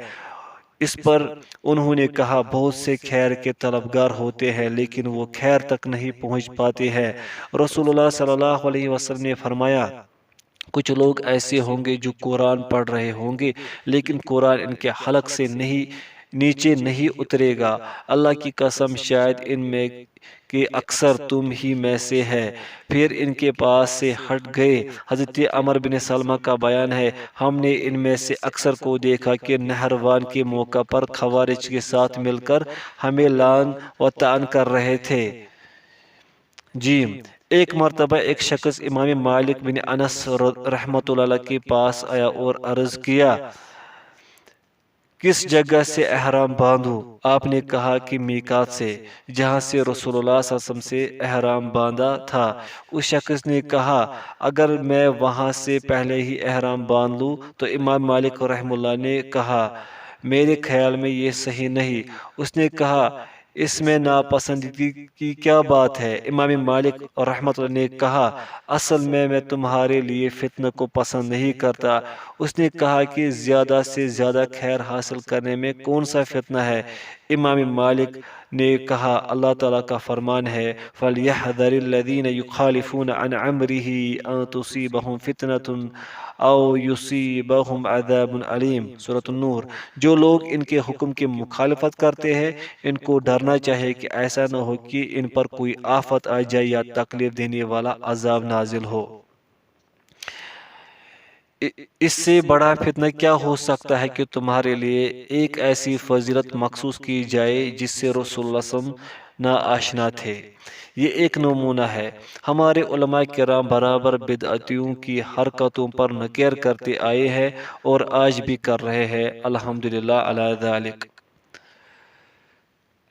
اس پر انہوں نے کہا بہت سے خیر کے طلبگار ہوتے ہیں لیکن وہ خیر تک نہیں پہنچ پاتے ہیں۔ رسول اللہ صلی اللہ علیہ وسلم نے فرمایا کچھ لوگ ایسے ہوں گے جو قرآن پڑھ رہے ہوں گے لیکن قرآن ان کے حلق سے نیچے نہیں اترے گا۔ اللہ کی قسم شاید ان میں کہ اکثر تم ہی میں سے ہے۔ پھر ان کے پاس سے ہٹ گئے۔ حضرت عمر بن سلمہ کا بیان ہے ہم نے ان میں سے اکثر کو دیکھا کہ نہروان کے موقع پر خوارج کے ساتھ مل کر ہمیں لعن و طعن کر رہے تھے۔ ایک مرتبہ ایک شخص امام مالک بن انس رحمۃ اللہ علیہ کے پاس آیا اور عرض کیا کس جگہ سے احرام باندھوں؟ آپ نے کہا کہ میقات سے، جہاں سے رسول اللہ صلی اللہ علیہ وسلم سے احرام باندھا تھا۔ اس شخص نے کہا اگر میں وہاں سے پہلے ہی احرام باندھ لوں تو امام مالک رحمہ اللہ نے کہا میرے خیال میں یہ صحیح نہیں۔ اس نے کہا اس میں ناپسندیدگی کی کیا بات ہے؟ امام مالک رحمۃ اللہ نے کہا اصل میں تمہارے لیے فتنہ کو پسند نہیں کرتا۔ اس نے کہا کہ زیادہ سے زیادہ خیر حاصل کرنے میں کون سا فتنہ ہے؟ امام مالک نے کہا اللہ تعالیٰ کا فرمان ہے فَلْيَحْذَرِ الَّذِينَ يُخَالِفُونَ عَنْ أَمْرِهِ أَن تُصِيبَهُمْ فِتْنَةٌ أَوْ يُصِيبَهُمْ عَذَابٌ عَلِيمٌ۔ سورۃ النور۔ جو لوگ ان کے حکم کی مخالفت کرتے ہیں ان کو ڈرنا چاہیے کہ ایسا نہ ہو کہ ان پر کوئی آفت آ جائے یا تکلیف دینے والا عذاب نازل ہو۔ اس سے بڑا فتنہ کیا ہو سکتا ہے کہ تمہارے لیے ایک ایسی فضیلت مخصوص کی جائے جس سے رسول اللہ صلی اللہ علیہ وسلم ناآشنا تھے۔ یہ ایک نمونہ ہے۔ ہمارے علماء کرام برابر بدعتیوں کی حرکتوں پر نکیر کرتے آئے ہیں اور آج بھی کر رہے ہیں، الحمدللہ علی ذالک۔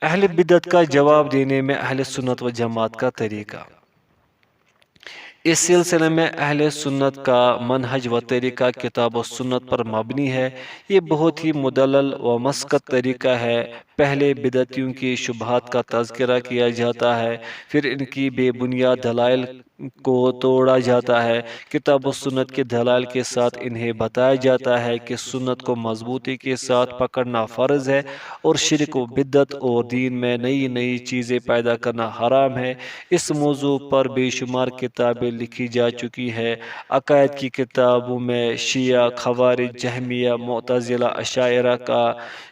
اہل بدعت کا جواب دینے میں اہل سنت و جماعت کا طریقہ۔ اس سلسلے میں اہل سنت کا منہج و طریقہ کتاب و سنت پر مبنی ہے۔ یہ بہت ہی مدلل و مسکت طریقہ ہے۔ پہلے بدعتیوں کی شبہات کا تذکرہ کیا جاتا ہے، پھر ان کی بے بنیاد دلائل کو توڑا جاتا ہے۔ کتاب و سنت کے دلائل کے ساتھ انہیں بتایا جاتا ہے کہ سنت کو مضبوطی کے ساتھ پکڑنا فرض ہے اور شرک و بدعت اور دین میں نئی نئی چیزیں پیدا کرنا حرام ہے۔ اس موضوع پر بے شمار کتابیں لکھی جا چکی ہے۔ عقائد کی کتابوں میں شیعہ، خوارج، جہمیہ، معتزلہ، اشاعرہ کا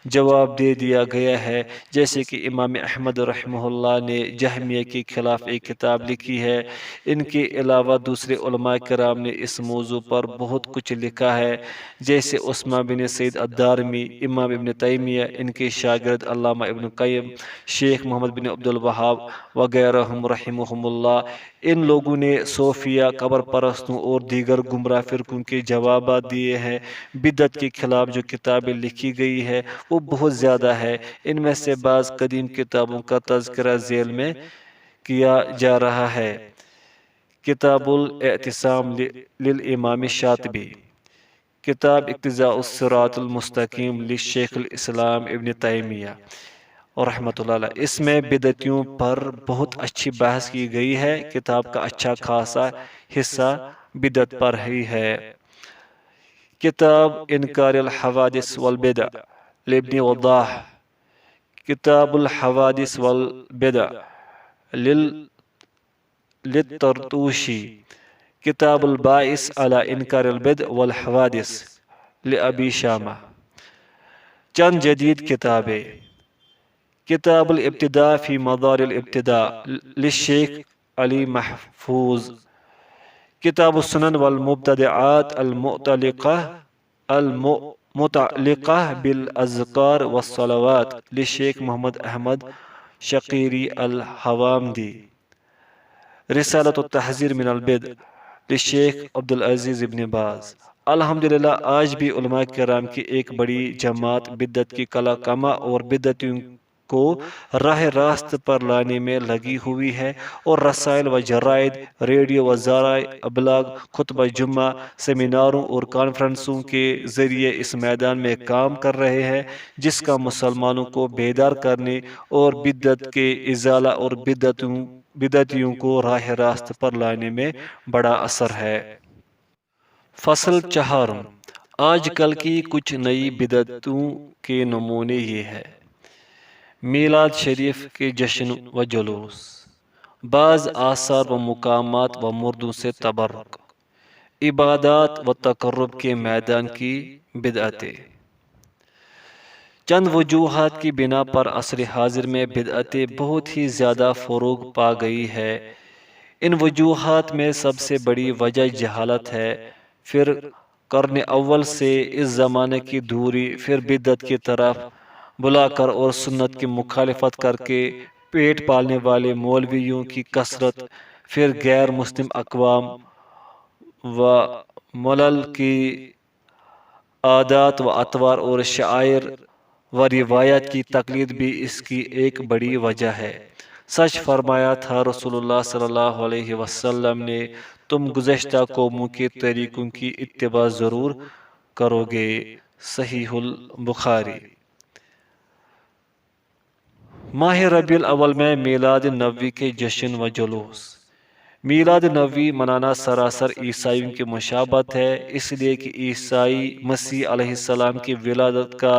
جواب دے دیا گیا ہے، جیسے کہ امام احمد رحمہ اللہ نے جہمیہ کے خلاف ایک کتاب لکھی ہے۔ ان کے علاوہ دوسرے علماء کرام نے اس موضوع پر بہت کچھ لکھا ہے، جیسے عثمان بن سعید الدارمی، امام ابن تیمیہ، ان کے شاگرد علامہ ابن قیم، شیخ محمد بن عبد الوہاب وغیرہ رحمہم اللہ۔ ان لوگوں نے صوفیہ، قبر پرستوں اور دیگر گمراہ فرقوں کے جوابات دیے ہیں۔ بدعت کے خلاف جو کتابیں لکھی گئی ہے وہ بہت زیادہ ہے۔ ان میں سے بعض قدیم کتابوں کا تذکرہ ذیل میں کیا جا رہا ہے۔ کتاب الاعتصام للامام شاطبی، کتاب اقتضاء الصراط المستقیم لشیخ الاسلام ابن تیمیہ رحمۃ اللہ علیہ۔ اس میں بدعتیوں پر بہت اچھی بحث کی گئی ہے۔ کتاب کا اچھا خاصا حصہ بدعت پر ہی ہے۔ کتاب انکار الحوادث والبدع لابن وضاح، کتاب الحوادث والبدع للطرطوشی، کتاب الباعث على انکار البدع والحوادث لابی شامہ۔ چند جدید کتابیں: کتاب الابتداء فی مدار الابتداء للشیخ علی محفوظ، کتاب السنن والمبتدعات المتعلقہ بالاذکار والصلوات للشیخ محمد احمد شقیری الحوامدی، رسالۃ التحذیر من البدع للشیخ عبدالعزیز ابن باز۔ الحمدللہ آج بھی علماء کرام کی ایک بڑی جماعت بدعت کی کلا کما اور بدعتیوں کو راہ راست پر لانے میں لگی ہوئی ہے، اور رسائل و جرائد، ریڈیو و ذرائع ابلاغ، خطبہ جمعہ، سیمیناروں اور کانفرنسوں کے ذریعے اس میدان میں کام کر رہے ہیں، جس کا مسلمانوں کو بیدار کرنے اور بدعت کے ازالہ اور بدعتیوں کو راہ راست پر لانے میں بڑا اثر ہے۔ فصل چہارم، آج کل کی کچھ نئی بدعتوں کے نمونے یہ ہے: میلاد شریف کے جشن و جلوس، بعض آثار و مقامات و مردوں سے تبرک، عبادات و تقرب کے میدان کی بدعتیں۔ چند وجوہات کی بنا پر عصر حاضر میں بدعتیں بہت ہی زیادہ فروغ پا گئی ہے۔ ان وجوہات میں سب سے بڑی وجہ جہالت ہے، پھر قرن اول سے اس زمانے کی دوری، پھر بدعت کی طرف بلا کر اور سنت کی مخالفت کر کے پیٹ پالنے والے مولویوں کی کثرت، پھر غیر مسلم اقوام و ملل کی عادات و اطوار اور شعائر و روایات کی تقلید بھی اس کی ایک بڑی وجہ ہے۔ سچ فرمایا تھا رسول اللہ صلی اللہ علیہ وسلم نے، تم گزشتہ قوموں کے طریقوں کی اتباع ضرور کرو گے۔ صحیح البخاری۔ ماہ ربیع الاول میں میلاد نبوی کے جشن و جلوس۔ میلاد نبوی منانا سراسر عیسائیوں کی مشابہت ہے، اس لیے کہ عیسائی مسیح علیہ السلام کی ولادت کا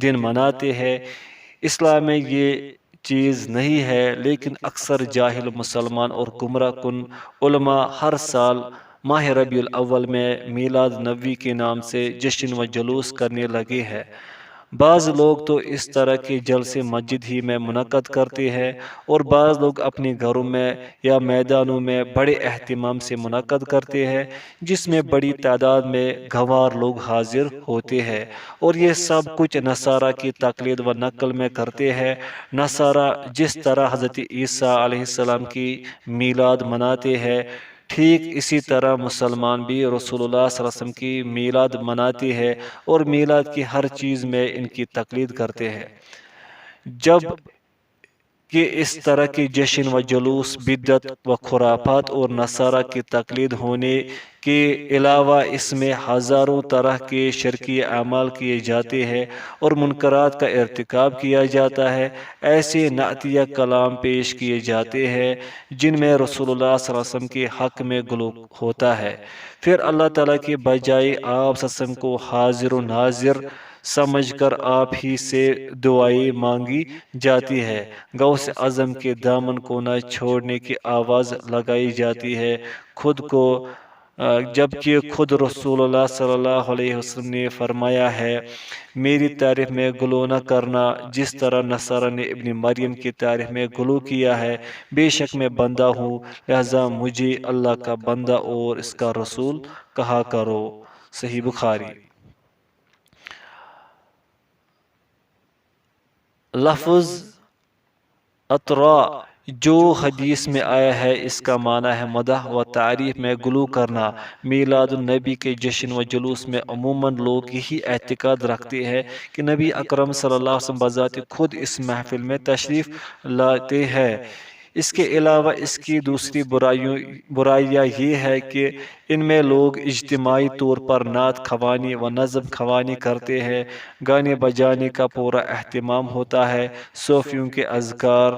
دن مناتے ہیں۔ اسلام میں یہ چیز نہیں ہے، لیکن اکثر جاہل مسلمان اور گمراہ کن علماء ہر سال ماہ ربیع الاول میں میلاد نبوی کے نام سے جشن و جلوس کرنے لگے ہیں۔ بعض لوگ تو اس طرح کے جلسے مسجد ہی میں منعقد کرتے ہیں، اور بعض لوگ اپنے گھروں میں یا میدانوں میں بڑے اہتمام سے منعقد کرتے ہیں، جس میں بڑی تعداد میں گنوار لوگ حاضر ہوتے ہیں، اور یہ سب کچھ نصارہ کی تقلید و نقل میں کرتے ہیں۔ نصارہ جس طرح حضرت عیسیٰ علیہ السلام کی میلاد مناتے ہیں، ٹھیک اسی طرح مسلمان بھی رسول اللہ صلی اللہ علیہ وسلم کی میلاد مناتے ہیں، اور میلاد کی ہر چیز میں ان کی تقلید کرتے ہیں۔ جب کہ اس طرح کے جشن و جلوس بدعت و خرافات اور نصارہ کی تقلید ہونے کے علاوہ اس میں ہزاروں طرح کے شرکی اعمال کیے جاتے ہیں اور منکرات کا ارتکاب کیا جاتا ہے۔ ایسے نعتیہ کلام پیش کیے جاتے ہیں جن میں رسول اللہ صلی اللہ علیہ وسلم کے حق میں غلو ہوتا ہے، پھر اللہ تعالیٰ کے بجائے آپ صلی اللہ علیہ وسلم کو حاضر و ناظر سمجھ کر آپ ہی سے دعائیں مانگی جاتی ہے، غوث اعظم کے دامن کو نہ چھوڑنے کی آواز لگائی جاتی ہے، جبکہ خود رسول اللہ صلی اللہ علیہ وسلم نے فرمایا ہے، میری تعریف میں غلو نہ کرنا جس طرح نصارہ نے ابن مریم کی تعریف میں غلو کیا ہے۔ بے شک میں بندہ ہوں، لہذا مجھے اللہ کا بندہ اور اس کا رسول کہا کرو۔ صحیح بخاری۔ لفظ اطراء جو حدیث میں آیا ہے، اس کا معنی ہے مدح و تعریف میں غلو کرنا۔ میلاد النبی کے جشن و جلوس میں عموماً لوگ یہی اعتقاد رکھتے ہیں کہ نبی اکرم صلی اللہ علیہ وسلم بذات خود اس محفل میں تشریف لاتے ہیں۔ اس کے علاوہ اس کی دوسری برائیاں یہ ہے کہ ان میں لوگ اجتماعی طور پر نعت خوانی و نظم خوانی کرتے ہیں، گانے بجانے کا پورا اہتمام ہوتا ہے، صوفیوں کے اذکار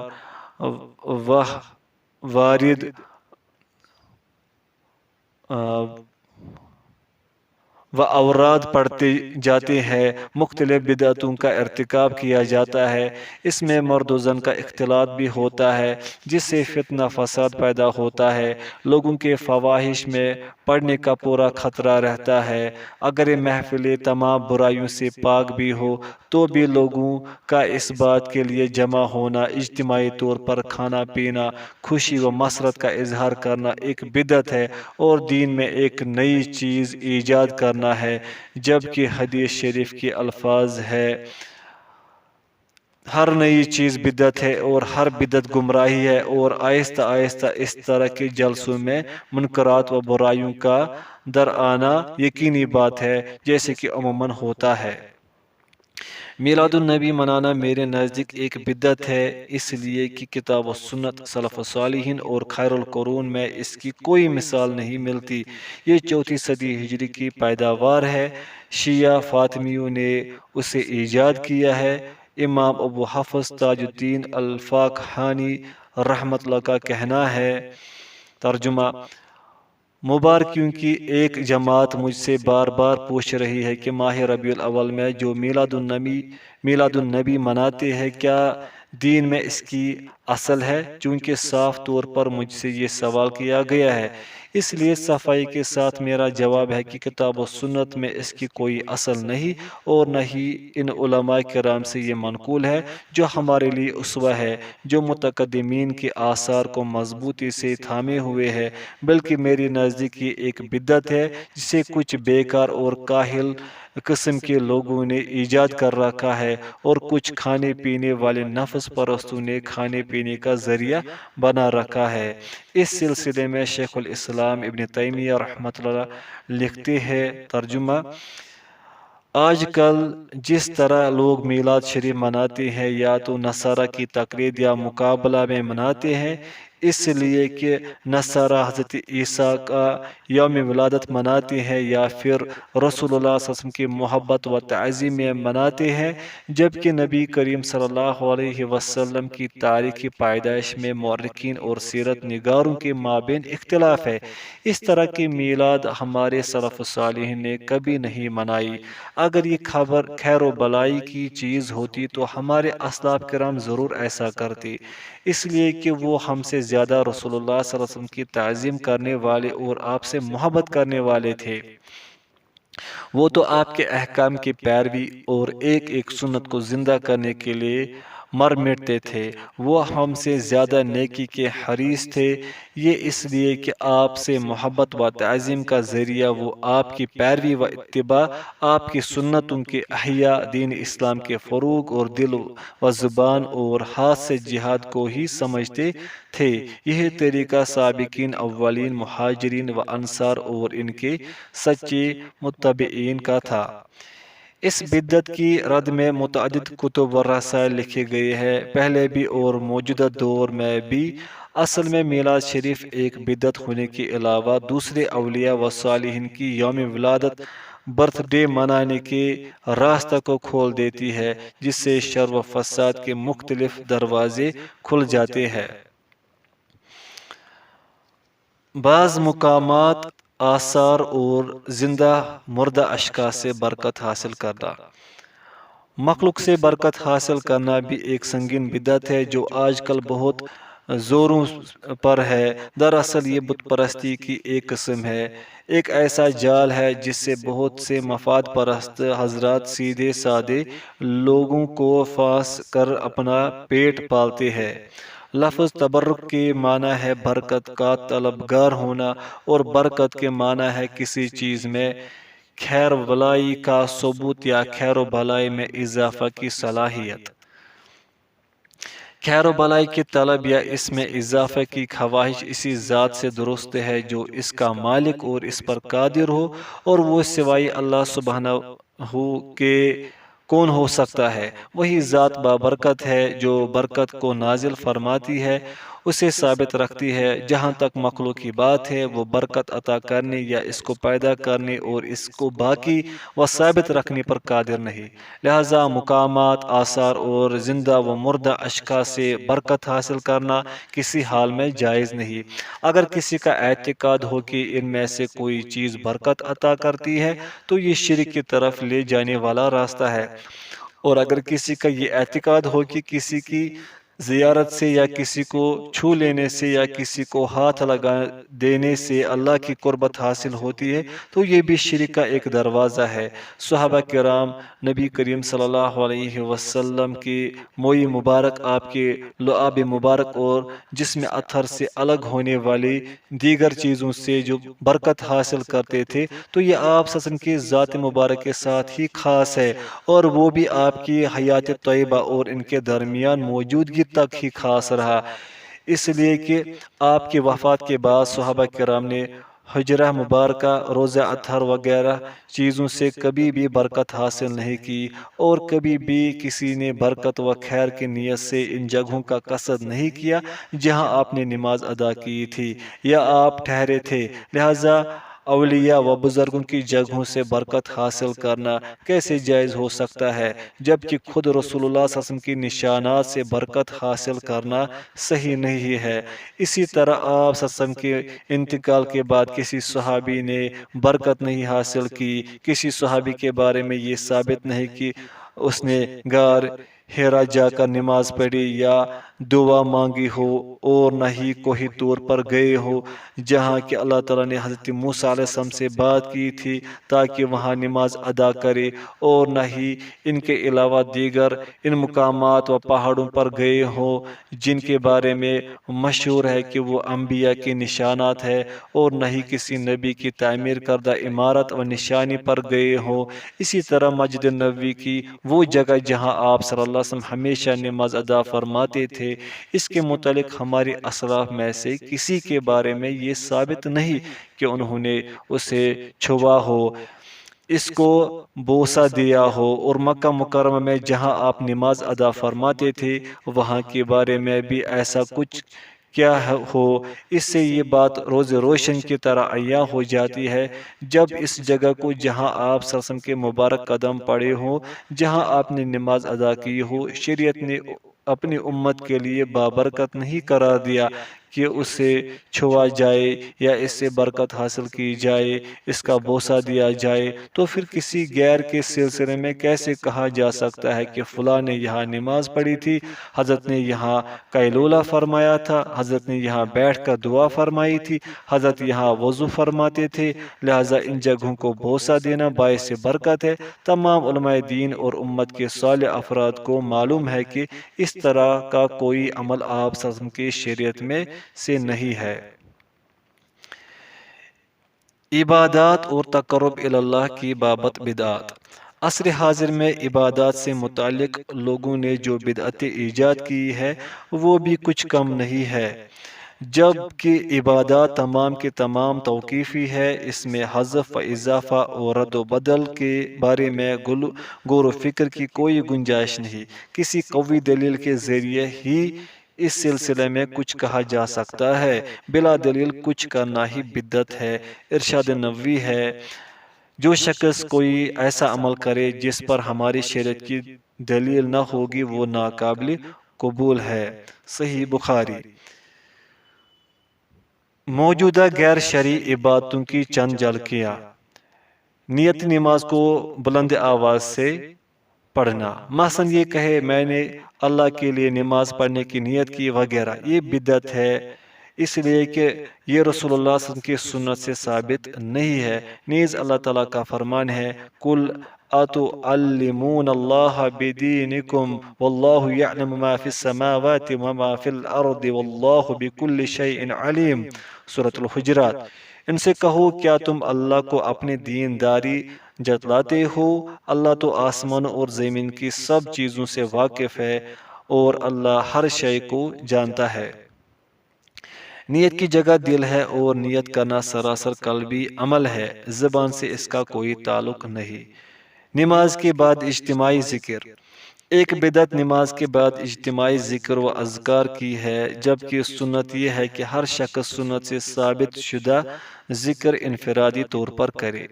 و اوراد پڑھتے جاتے ہیں، مختلف بدعتوں کا ارتکاب کیا جاتا ہے، اس میں مرد و زن کا اختلاط بھی ہوتا ہے جس سے فتنہ فساد پیدا ہوتا ہے، لوگوں کے فواحش میں پڑنے کا پورا خطرہ رہتا ہے۔ اگر یہ محفلیں تمام برائیوں سے پاک بھی ہو تو بھی لوگوں کا اس بات کے لیے جمع ہونا، اجتماعی طور پر کھانا پینا، خوشی و مسرت کا اظہار کرنا ایک بدعت ہے اور دین میں ایک نئی چیز ایجاد کرنا ہے، جبکہ حدیث شریف کے الفاظ ہے ہر نئی چیز بدعت ہے اور ہر بدعت گمراہی ہے، اور آہستہ آہستہ اس طرح کے جلسوں میں منکرات و برائیوں کا در آنا یقینی بات ہے، جیسے کہ عموماً ہوتا ہے۔ میلاد النبی منانا میرے نزدیک ایک بدعت ہے، اس لیے کہ کتاب و سنت، سلف و صالحین اور خیر القرون میں اس کی کوئی مثال نہیں ملتی۔ یہ 4 صدی ہجری کی پیداوار ہے، شیعہ فاطمیوں نے اسے ایجاد کیا ہے۔ امام ابو حفص تاج الدین الفاقہانی رحمۃ اللہ کا کہنا ہے، ترجمہ: مبارکیوں کی ایک جماعت مجھ سے بار بار پوچھ رہی ہے کہ ماہ ربیع الاول میں جو میلاد النبی مناتے ہیں کیا دین میں اس کی اصل ہے؟ چونکہ صاف طور پر مجھ سے یہ سوال کیا گیا ہے، اس لیے صفائی کے ساتھ میرا جواب ہے کہ کتاب و سنت میں اس کی کوئی اصل نہیں، اور نہ ہی ان علماء کرام سے یہ منقول ہے جو ہمارے لیے اسوہ ہے، جو متقدمین کے آثار کو مضبوطی سے تھامے ہوئے ہے، بلکہ میری نزدیک یہ ایک بدعت ہے جسے کچھ بیکار اور کاہل قسم کے لوگوں نے ایجاد کر رکھا ہے، اور کچھ کھانے پینے والے نفس پرستوں نے کھانے پینے کا ذریعہ بنا رکھا ہے۔ اس سلسلے میں شیخ الاسلام ابن تیمیہ رحمۃ اللہ لکھتے ہیں، ترجمہ: آج کل جس طرح لوگ میلاد شریف مناتے ہیں، یا تو نصارہ کی تقلید یا مقابلہ میں مناتے ہیں، اس لیے کہ نصارہ حضرت عیسیٰ کا یوم ولادت مناتے ہیں، یا پھر رسول اللہ صلی اللہ علیہ وسلم کی محبت و تعظیم میں مناتے ہیں، جبکہ نبی کریم صلی اللہ علیہ وسلم کی تاریخی پیدائش میں مورخین اور سیرت نگاروں کے مابین اختلاف ہے۔ اس طرح کی میلاد ہمارے سلف صالحین نے کبھی نہیں منائی۔ اگر یہ خبر خیر و بلائی کی چیز ہوتی تو ہمارے اسلاف کرام ضرور ایسا کرتے، اس لیے کہ وہ ہم سے زیادہ رسول اللہ صلی اللہ علیہ وسلم کی تعظیم کرنے والے اور آپ سے محبت کرنے والے تھے۔ وہ تو آپ کے احکام کی پیروی اور ایک ایک سنت کو زندہ کرنے کے لیے مر مٹتے تھے۔ وہ ہم سے زیادہ نیکی کے حریص تھے، یہ اس لیے کہ آپ سے محبت و تعظیم کا ذریعہ وہ آپ کی پیروی و اتباع، آپ کی سنتوں کے احیاء، دین اسلام کے فروغ اور دل و زبان اور ہاتھ سے جہاد کو ہی سمجھتے تھے۔ یہ طریقہ سابقین اولین مہاجرین و انصار اور ان کے سچے متبعین کا تھا۔ اس بدعت کی رد میں متعدد کتب و رسائل لکھے گئے ہیں، پہلے بھی اور موجودہ دور میں بھی۔ اصل میں میلاد شریف ایک بدعت ہونے کے علاوہ دوسرے اولیاء و صالحین کی یوم ولادت، برتھ ڈے منانے کے راستہ کو کھول دیتی ہے، جس سے شر و فساد کے مختلف دروازے کھل جاتے ہیں۔ بعض مقامات، آثار اور زندہ مردہ اشخاص سے برکت حاصل کرنا۔ مخلوق سے برکت حاصل کرنا بھی ایک سنگین بدعت ہے جو آج کل بہت زوروں پر ہے۔ دراصل یہ بت پرستی کی ایک قسم ہے، ایک ایسا جال ہے جس سے بہت سے مفاد پرست حضرات سیدھے سادے لوگوں کو پھانس کر اپنا پیٹ پالتے ہیں۔ لفظ تبرک کے معنی ہے برکت کا طلبگار ہونا، اور برکت کے معنی ہے کسی چیز میں خیر و بلائی کا ثبوت یا خیر و بلائی میں اضافہ کی صلاحیت۔ خیر و بلائی کی طلب یا اس میں اضافہ کی خواہش اسی ذات سے درست ہے جو اس کا مالک اور اس پر قادر ہو، اور وہ سوائے اللہ سبحانہ کے کون ہو سکتا ہے؟ وہی ذات بابرکت ہے جو برکت کو نازل فرماتی ہے، اسے ثابت رکھتی ہے۔ جہاں تک مخلوق کی بات ہے، وہ برکت عطا کرنے یا اس کو پیدا کرنے اور اس کو باقی و ثابت رکھنے پر قادر نہیں۔ لہذا مقامات، آثار اور زندہ و مردہ اشخاص سے برکت حاصل کرنا کسی حال میں جائز نہیں۔ اگر کسی کا اعتقاد ہو کہ ان میں سے کوئی چیز برکت عطا کرتی ہے تو یہ شرک کی طرف لے جانے والا راستہ ہے، اور اگر کسی کا یہ اعتقاد ہو کہ کسی کی زیارت سے یا کسی کو چھو لینے سے یا کسی کو ہاتھ لگا دینے سے اللہ کی قربت حاصل ہوتی ہے تو یہ بھی شرک کا ایک دروازہ ہے۔ صحابہ کرام نبی کریم صلی اللہ علیہ وسلم کی موئی مبارک، آپ کے لعاب مبارک اور جسم اطہر سے الگ ہونے والی دیگر چیزوں سے جو برکت حاصل کرتے تھے تو یہ آپ صلی اللہ علیہ وسلم کی ذات مبارک کے ساتھ ہی خاص ہے، اور وہ بھی آپ کی حیات طیبہ اور ان کے درمیان موجودگی تک ہی خاص رہا، اس لیے کہ آپ کی وفات کے بعد صحابہ کرام نے حجرہ مبارکہ، روضہ اطہر وغیرہ چیزوں سے کبھی بھی برکت حاصل نہیں کی، اور کبھی بھی کسی نے برکت و خیر کی نیت سے ان جگہوں کا قصد نہیں کیا جہاں آپ نے نماز ادا کی تھی یا آپ ٹھہرے تھے۔ لہذا اولیاء و بزرگوں کی جگہوں سے برکت حاصل کرنا کیسے جائز ہو سکتا ہے، جبکہ خود رسول اللہ صلی اللہ علیہ وسلم کی نشانات سے برکت حاصل کرنا صحیح نہیں ہے۔ اسی طرح آپ صلی اللہ علیہ وسلم کے انتقال کے بعد کسی صحابی نے برکت نہیں حاصل کی، کسی صحابی کے بارے میں یہ ثابت نہیں کہ اس نے غار حرا جا کر نماز پڑھی یا دعا مانگی ہو، اور نہ ہی کوہ طور پر گئے ہو جہاں کہ اللہ تعالیٰ نے حضرت موسیٰ علیہ السلام سے بات کی تھی تاکہ وہاں نماز ادا کرے، اور نہ ہی ان کے علاوہ دیگر ان مقامات و پہاڑوں پر گئے ہوں جن کے بارے میں مشہور ہے کہ وہ انبیاء کے نشانات ہے، اور نہ ہی کسی نبی کی تعمیر کردہ عمارت و نشانی پر گئے ہوں۔ اسی طرح مسجد نبوی کی وہ جگہ جہاں آپ صلی اللہ علیہ وسلم ہمیشہ نماز ادا فرماتے تھے، اس کے متعلق ہمارے اسلاف میں سے کسی کے بارے میں یہ ثابت نہیں کہ انہوں نے اسے چھوا ہو، اس کو بوسہ دیا ہو، اور مکہ مکرمہ میں جہاں آپ نماز ادا فرماتے تھے وہاں کے بارے میں بھی ایسا کچھ کیا ہو۔ اس سے یہ بات روز روشن کی طرح عیاں ہو جاتی ہے جب اس جگہ کو جہاں آپ صلی اللہ علیہ وسلم کے مبارک قدم پڑے ہوں، جہاں آپ نے نماز ادا کی ہو، شریعت نے اپنی امت کے لیے بابرکت نہیں قرار دیا کہ اسے چھوا جائے یا اس سے برکت حاصل کی جائے، اس کا بوسہ دیا جائے، تو پھر کسی غیر کے سلسلے میں کیسے کہا جا سکتا ہے کہ فلاں نے یہاں نماز پڑھی تھی، حضرت نے یہاں قیلولہ فرمایا تھا، حضرت نے یہاں بیٹھ کر دعا فرمائی تھی، حضرت یہاں وضو فرماتے تھے، لہٰذا ان جگہوں کو بوسہ دینا باعث برکت ہے۔ تمام علماء دین اور امت کے صالح افراد کو معلوم ہے کہ اس طرح کا کوئی عمل آپ صلی اللہ علیہ وسلم کی شریعت میں سے نہیں ہے۔ عبادات اور تقرب اللہ کی بابت بدعات۔ عصر حاضر میں عبادات سے متعلق لوگوں نے جو بدعتیں ایجاد کی ہے وہ بھی کچھ کم نہیں ہے، جبکہ عبادات تمام کے تمام توقیفی ہے، اس میں حذف و اضافہ اور رد و بدل کے بارے میں غور و فکر کی کوئی گنجائش نہیں۔ کسی قوی دلیل کے ذریعے ہی اس سلسلے میں کچھ کہا جا سکتا ہے، بلا دلیل کچھ کرنا ہی بدعت ہے۔ ارشاد نبوی ہے، جو شخص کوئی ایسا عمل کرے جس پر ہماری شریعت کی دلیل نہ ہوگی وہ ناقابل قبول ہے۔ صحیح بخاری۔ موجودہ غیر شرعی عبادتوں کی چند جھلکیاں۔ نیت نماز کو بلند آواز سے پڑھنا، مثلا یہ کہے میں نے اللہ کے لیے نماز پڑھنے کی نیت کی وغیرہ، یہ بدعت ہے، اس لیے کہ یہ رسول اللہ صلی اللہ علیہ وسلم کی سنت سے ثابت نہیں ہے۔ نیز اللہ تعالیٰ کا فرمان ہے، قُلْ أَتُعَلِّمُونَ اللَّهَ بِدِينِكُمْ وَاللَّهُ يَعْلَمُ مَا فِي السَّمَاوَاتِ وَمَا فِي الْأَرْضِ وَاللَّهُ بِكُلِّ شَيْءٍ عَلِيمٌ۔ سورۃ الحجرات۔ ان سے کہو کیا تم اللہ کو اپنی دینداری جتلاتے ہو؟ اللہ تو آسمانوں اور زمین کی سب چیزوں سے واقف ہے اور اللہ ہر شے کو جانتا ہے۔ نیت کی جگہ دل ہے اور نیت کرنا سراسر قلبی عمل ہے، زبان سے اس کا کوئی تعلق نہیں۔ نماز کے بعد اجتماعی ذکر۔ ایک بدعت نماز کے بعد اجتماعی ذکر و اذکار کی ہے، جبکہ سنت یہ ہے کہ ہر شخص سنت سے ثابت شدہ ذکر انفرادی طور پر کرے۔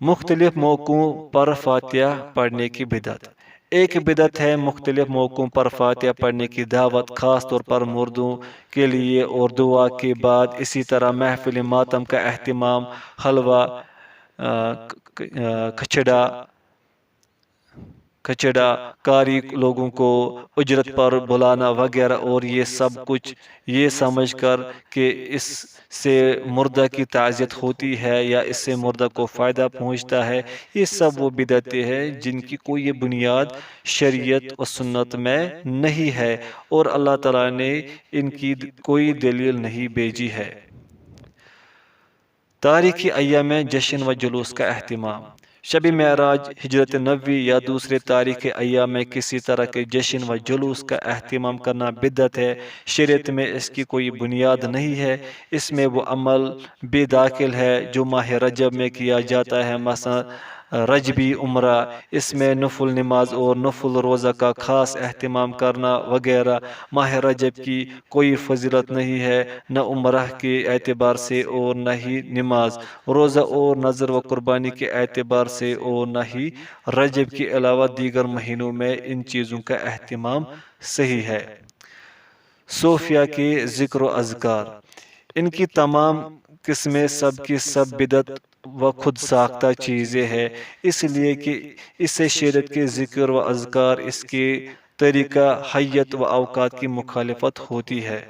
مختلف موقعوں پر فاتحہ پڑھنے کی بدعت۔ ایک بدعت ہے مختلف موقعوں پر فاتحہ پڑھنے کی دعوت، خاص طور پر مردوں کے لیے اور دعا کے بعد۔ اسی طرح محفل ماتم کا اہتمام، حلوہ، کچڑا کاری، لوگوں کو اجرت پر بلانا وغیرہ، اور یہ سب کچھ یہ سمجھ کر کہ اس سے مردہ کی تعزیت ہوتی ہے یا اس سے مردہ کو فائدہ پہنچتا ہے، یہ سب وہ بدعتیں ہیں جن کی کوئی بنیاد شریعت و سنت میں نہیں ہے اور اللہ تعالیٰ نے ان کی کوئی دلیل نہیں بھیجی ہے۔ تاریخی ایام میں جشن و جلوس کا اہتمام۔ شب معراج، ہجرت نبوی یا دوسرے تاریخی ایام میں کسی طرح کے جشن و جلوس کا اہتمام کرنا بدعت ہے۔ شریعت میں اس کی کوئی بنیاد نہیں ہے۔ اس میں وہ عمل بھی داخل ہے جو ماہ رجب میں کیا جاتا ہے، مثلا رجبی عمرہ۔ اس میں نفل نماز اور نفل روزہ کا خاص اہتمام کرنا وغیرہ۔ ماہ رجب کی کوئی فضیلت نہیں ہے، نہ عمرہ کے اعتبار سے اور نہ ہی نماز، روزہ اور نذر و قربانی کے اعتبار سے، اور نہ ہی رجب کے علاوہ دیگر مہینوں میں ان چیزوں کا اہتمام صحیح ہے۔ صوفیہ کے ذکر و اذکار۔ ان کی تمام قسمیں سب کی سب بدعت و خود ساختہ چیزیں ہیں، اس لیے کہ اس سے شریعت کے ذکر و اذکار، اس کے طریقہ حیت و اوقات کی مخالفت ہوتی ہے۔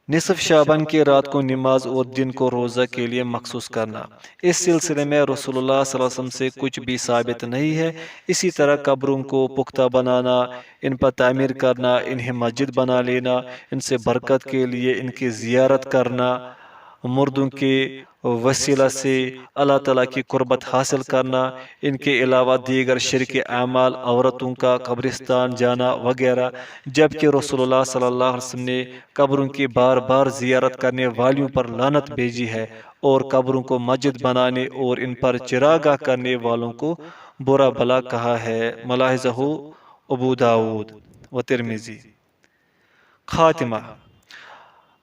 نصف شعبان کی رات کو نماز اور دن کو روزہ کے لیے مخصوص کرنا۔ اس سلسلے میں رسول اللہ صلی اللہ علیہ وسلم سے کچھ بھی ثابت نہیں ہے۔ اسی طرح قبروں کو پختہ بنانا، ان پر تعمیر کرنا، انہیں مسجد بنا لینا، ان سے برکت کے لیے ان کی زیارت کرنا، مردوں کے وسیلہ سے اللہ تعالیٰ کی قربت حاصل کرنا، ان کے علاوہ دیگر شرک اعمال، عورتوں کا قبرستان جانا وغیرہ، جبکہ رسول اللہ صلی اللہ علیہ وسلم نے قبروں کی بار بار زیارت کرنے والیوں پر لعنت بھیجی ہے اور قبروں کو مسجد بنانے اور ان پر چراگاہ کرنے والوں کو برا بھلا کہا ہے۔ ملاحظہ ابو داود و ترمذی۔ خاتمہ۔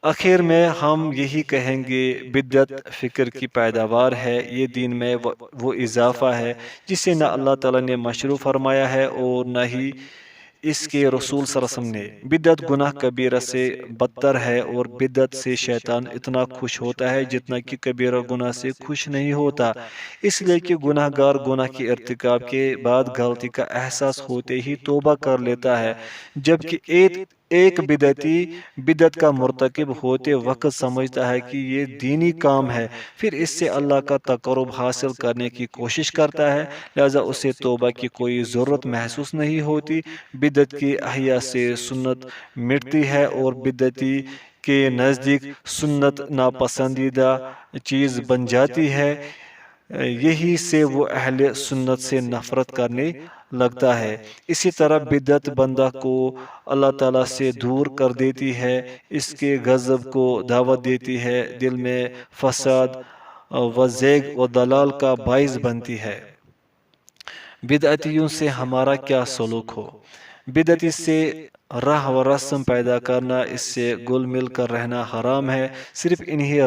آخر میں ہم یہی کہیں گے، بدعت فکر کی پیداوار ہے، یہ دین میں وہ اضافہ ہے جسے نہ اللہ تعالیٰ نے مشروع فرمایا ہے اور نہ ہی اس کے رسول صلی اللہ علیہ وسلم نے۔ بدعت گناہ کبیرہ سے بدتر ہے اور بدعت سے شیطان اتنا خوش ہوتا ہے جتنا کہ کبیرہ گناہ سے خوش نہیں ہوتا، اس لیے کہ گناہ گار گناہ کے ارتکاب کے بعد غلطی کا احساس ہوتے ہی توبہ کر لیتا ہے، جبکہ ایک بدعتی بدعت کا مرتکب ہوتے وقت سمجھتا ہے کہ یہ دینی کام ہے، پھر اس سے اللہ کا تقرب حاصل کرنے کی کوشش کرتا ہے، لہذا اسے توبہ کی کوئی ضرورت محسوس نہیں ہوتی۔ بدعت کی احیا سے سنت مٹتی ہے اور بدعتی کے نزدیک سنت ناپسندیدہ چیز بن جاتی ہے، یہی سے وہ اہل سنت سے نفرت کرنے لگتا ہے۔ اسی طرح بدعت بندہ کو اللہ تعالیٰ سے دور کر دیتی ہے، اس کے غضب کو دعوت دیتی ہے، دل میں فساد و زیغ و ضلال کا باعث بنتی ہے۔ بدعتیوں سے ہمارا کیا سلوک ہو؟ بدعتی سے راہ و رسم پیدا کرنا، اس سے گل مل کر رہنا حرام ہے۔ صرف انہیں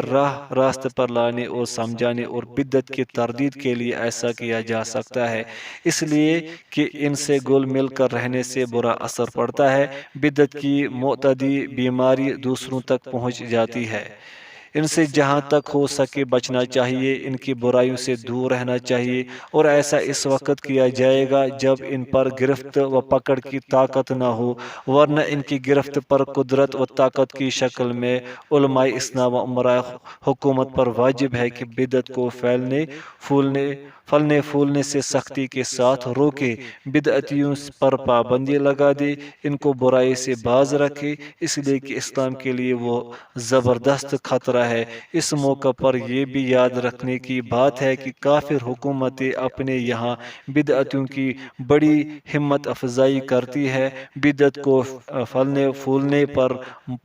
راست پر لانے اور سمجھانے اور بدعت کی تردید کے لیے ایسا کیا جا سکتا ہے، اس لیے کہ ان سے گل مل کر رہنے سے برا اثر پڑتا ہے۔ بدعت کی معتدی بیماری دوسروں تک پہنچ جاتی ہے، ان سے جہاں تک ہو سکے بچنا چاہیے، ان کی برائیوں سے دور رہنا چاہیے، اور ایسا اس وقت کیا جائے گا جب ان پر گرفت و پکڑ کی طاقت نہ ہو، ورنہ ان کی گرفت پر قدرت و طاقت کی شکل میں علماء اسلام و امراء حکومت پر واجب ہے کہ بدعت کو پھلنے پھولنے سے سختی کے ساتھ روکے، بدعتیوں پر پابندی لگا دے، ان کو برائی سے باز رکھے، اس لیے کہ اسلام کے لیے وہ زبردست خطرہ ہے۔ اس موقع پر یہ بھی یاد رکھنے کی بات ہے کہ کافر حکومتیں اپنے یہاں بدعتیوں کی بڑی ہمت افزائی کرتی ہے، بدعت کو پھلنے پھولنے پر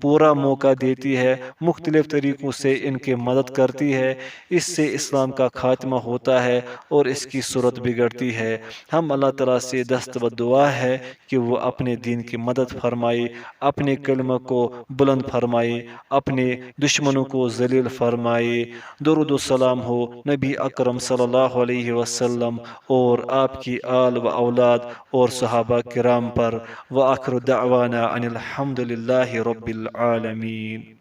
پورا موقع دیتی ہے، مختلف طریقوں سے ان کی مدد کرتی ہے، اس سے اسلام کا خاتمہ ہوتا ہے اور اس کی صورت بگڑتی ہے۔ ہم اللہ تعالیٰ سے دست و دعا ہے کہ وہ اپنے دین کی مدد فرمائے، اپنے کلمہ کو بلند فرمائے، اپنے دشمنوں کو ذلیل فرمائے۔ درود و سلام ہو نبی اکرم صلی اللہ علیہ وسلم اور آپ کی آل و اولاد اور صحابہ کرام پر۔ وآخر دعوانا ان الحمد للہ رب العالمین۔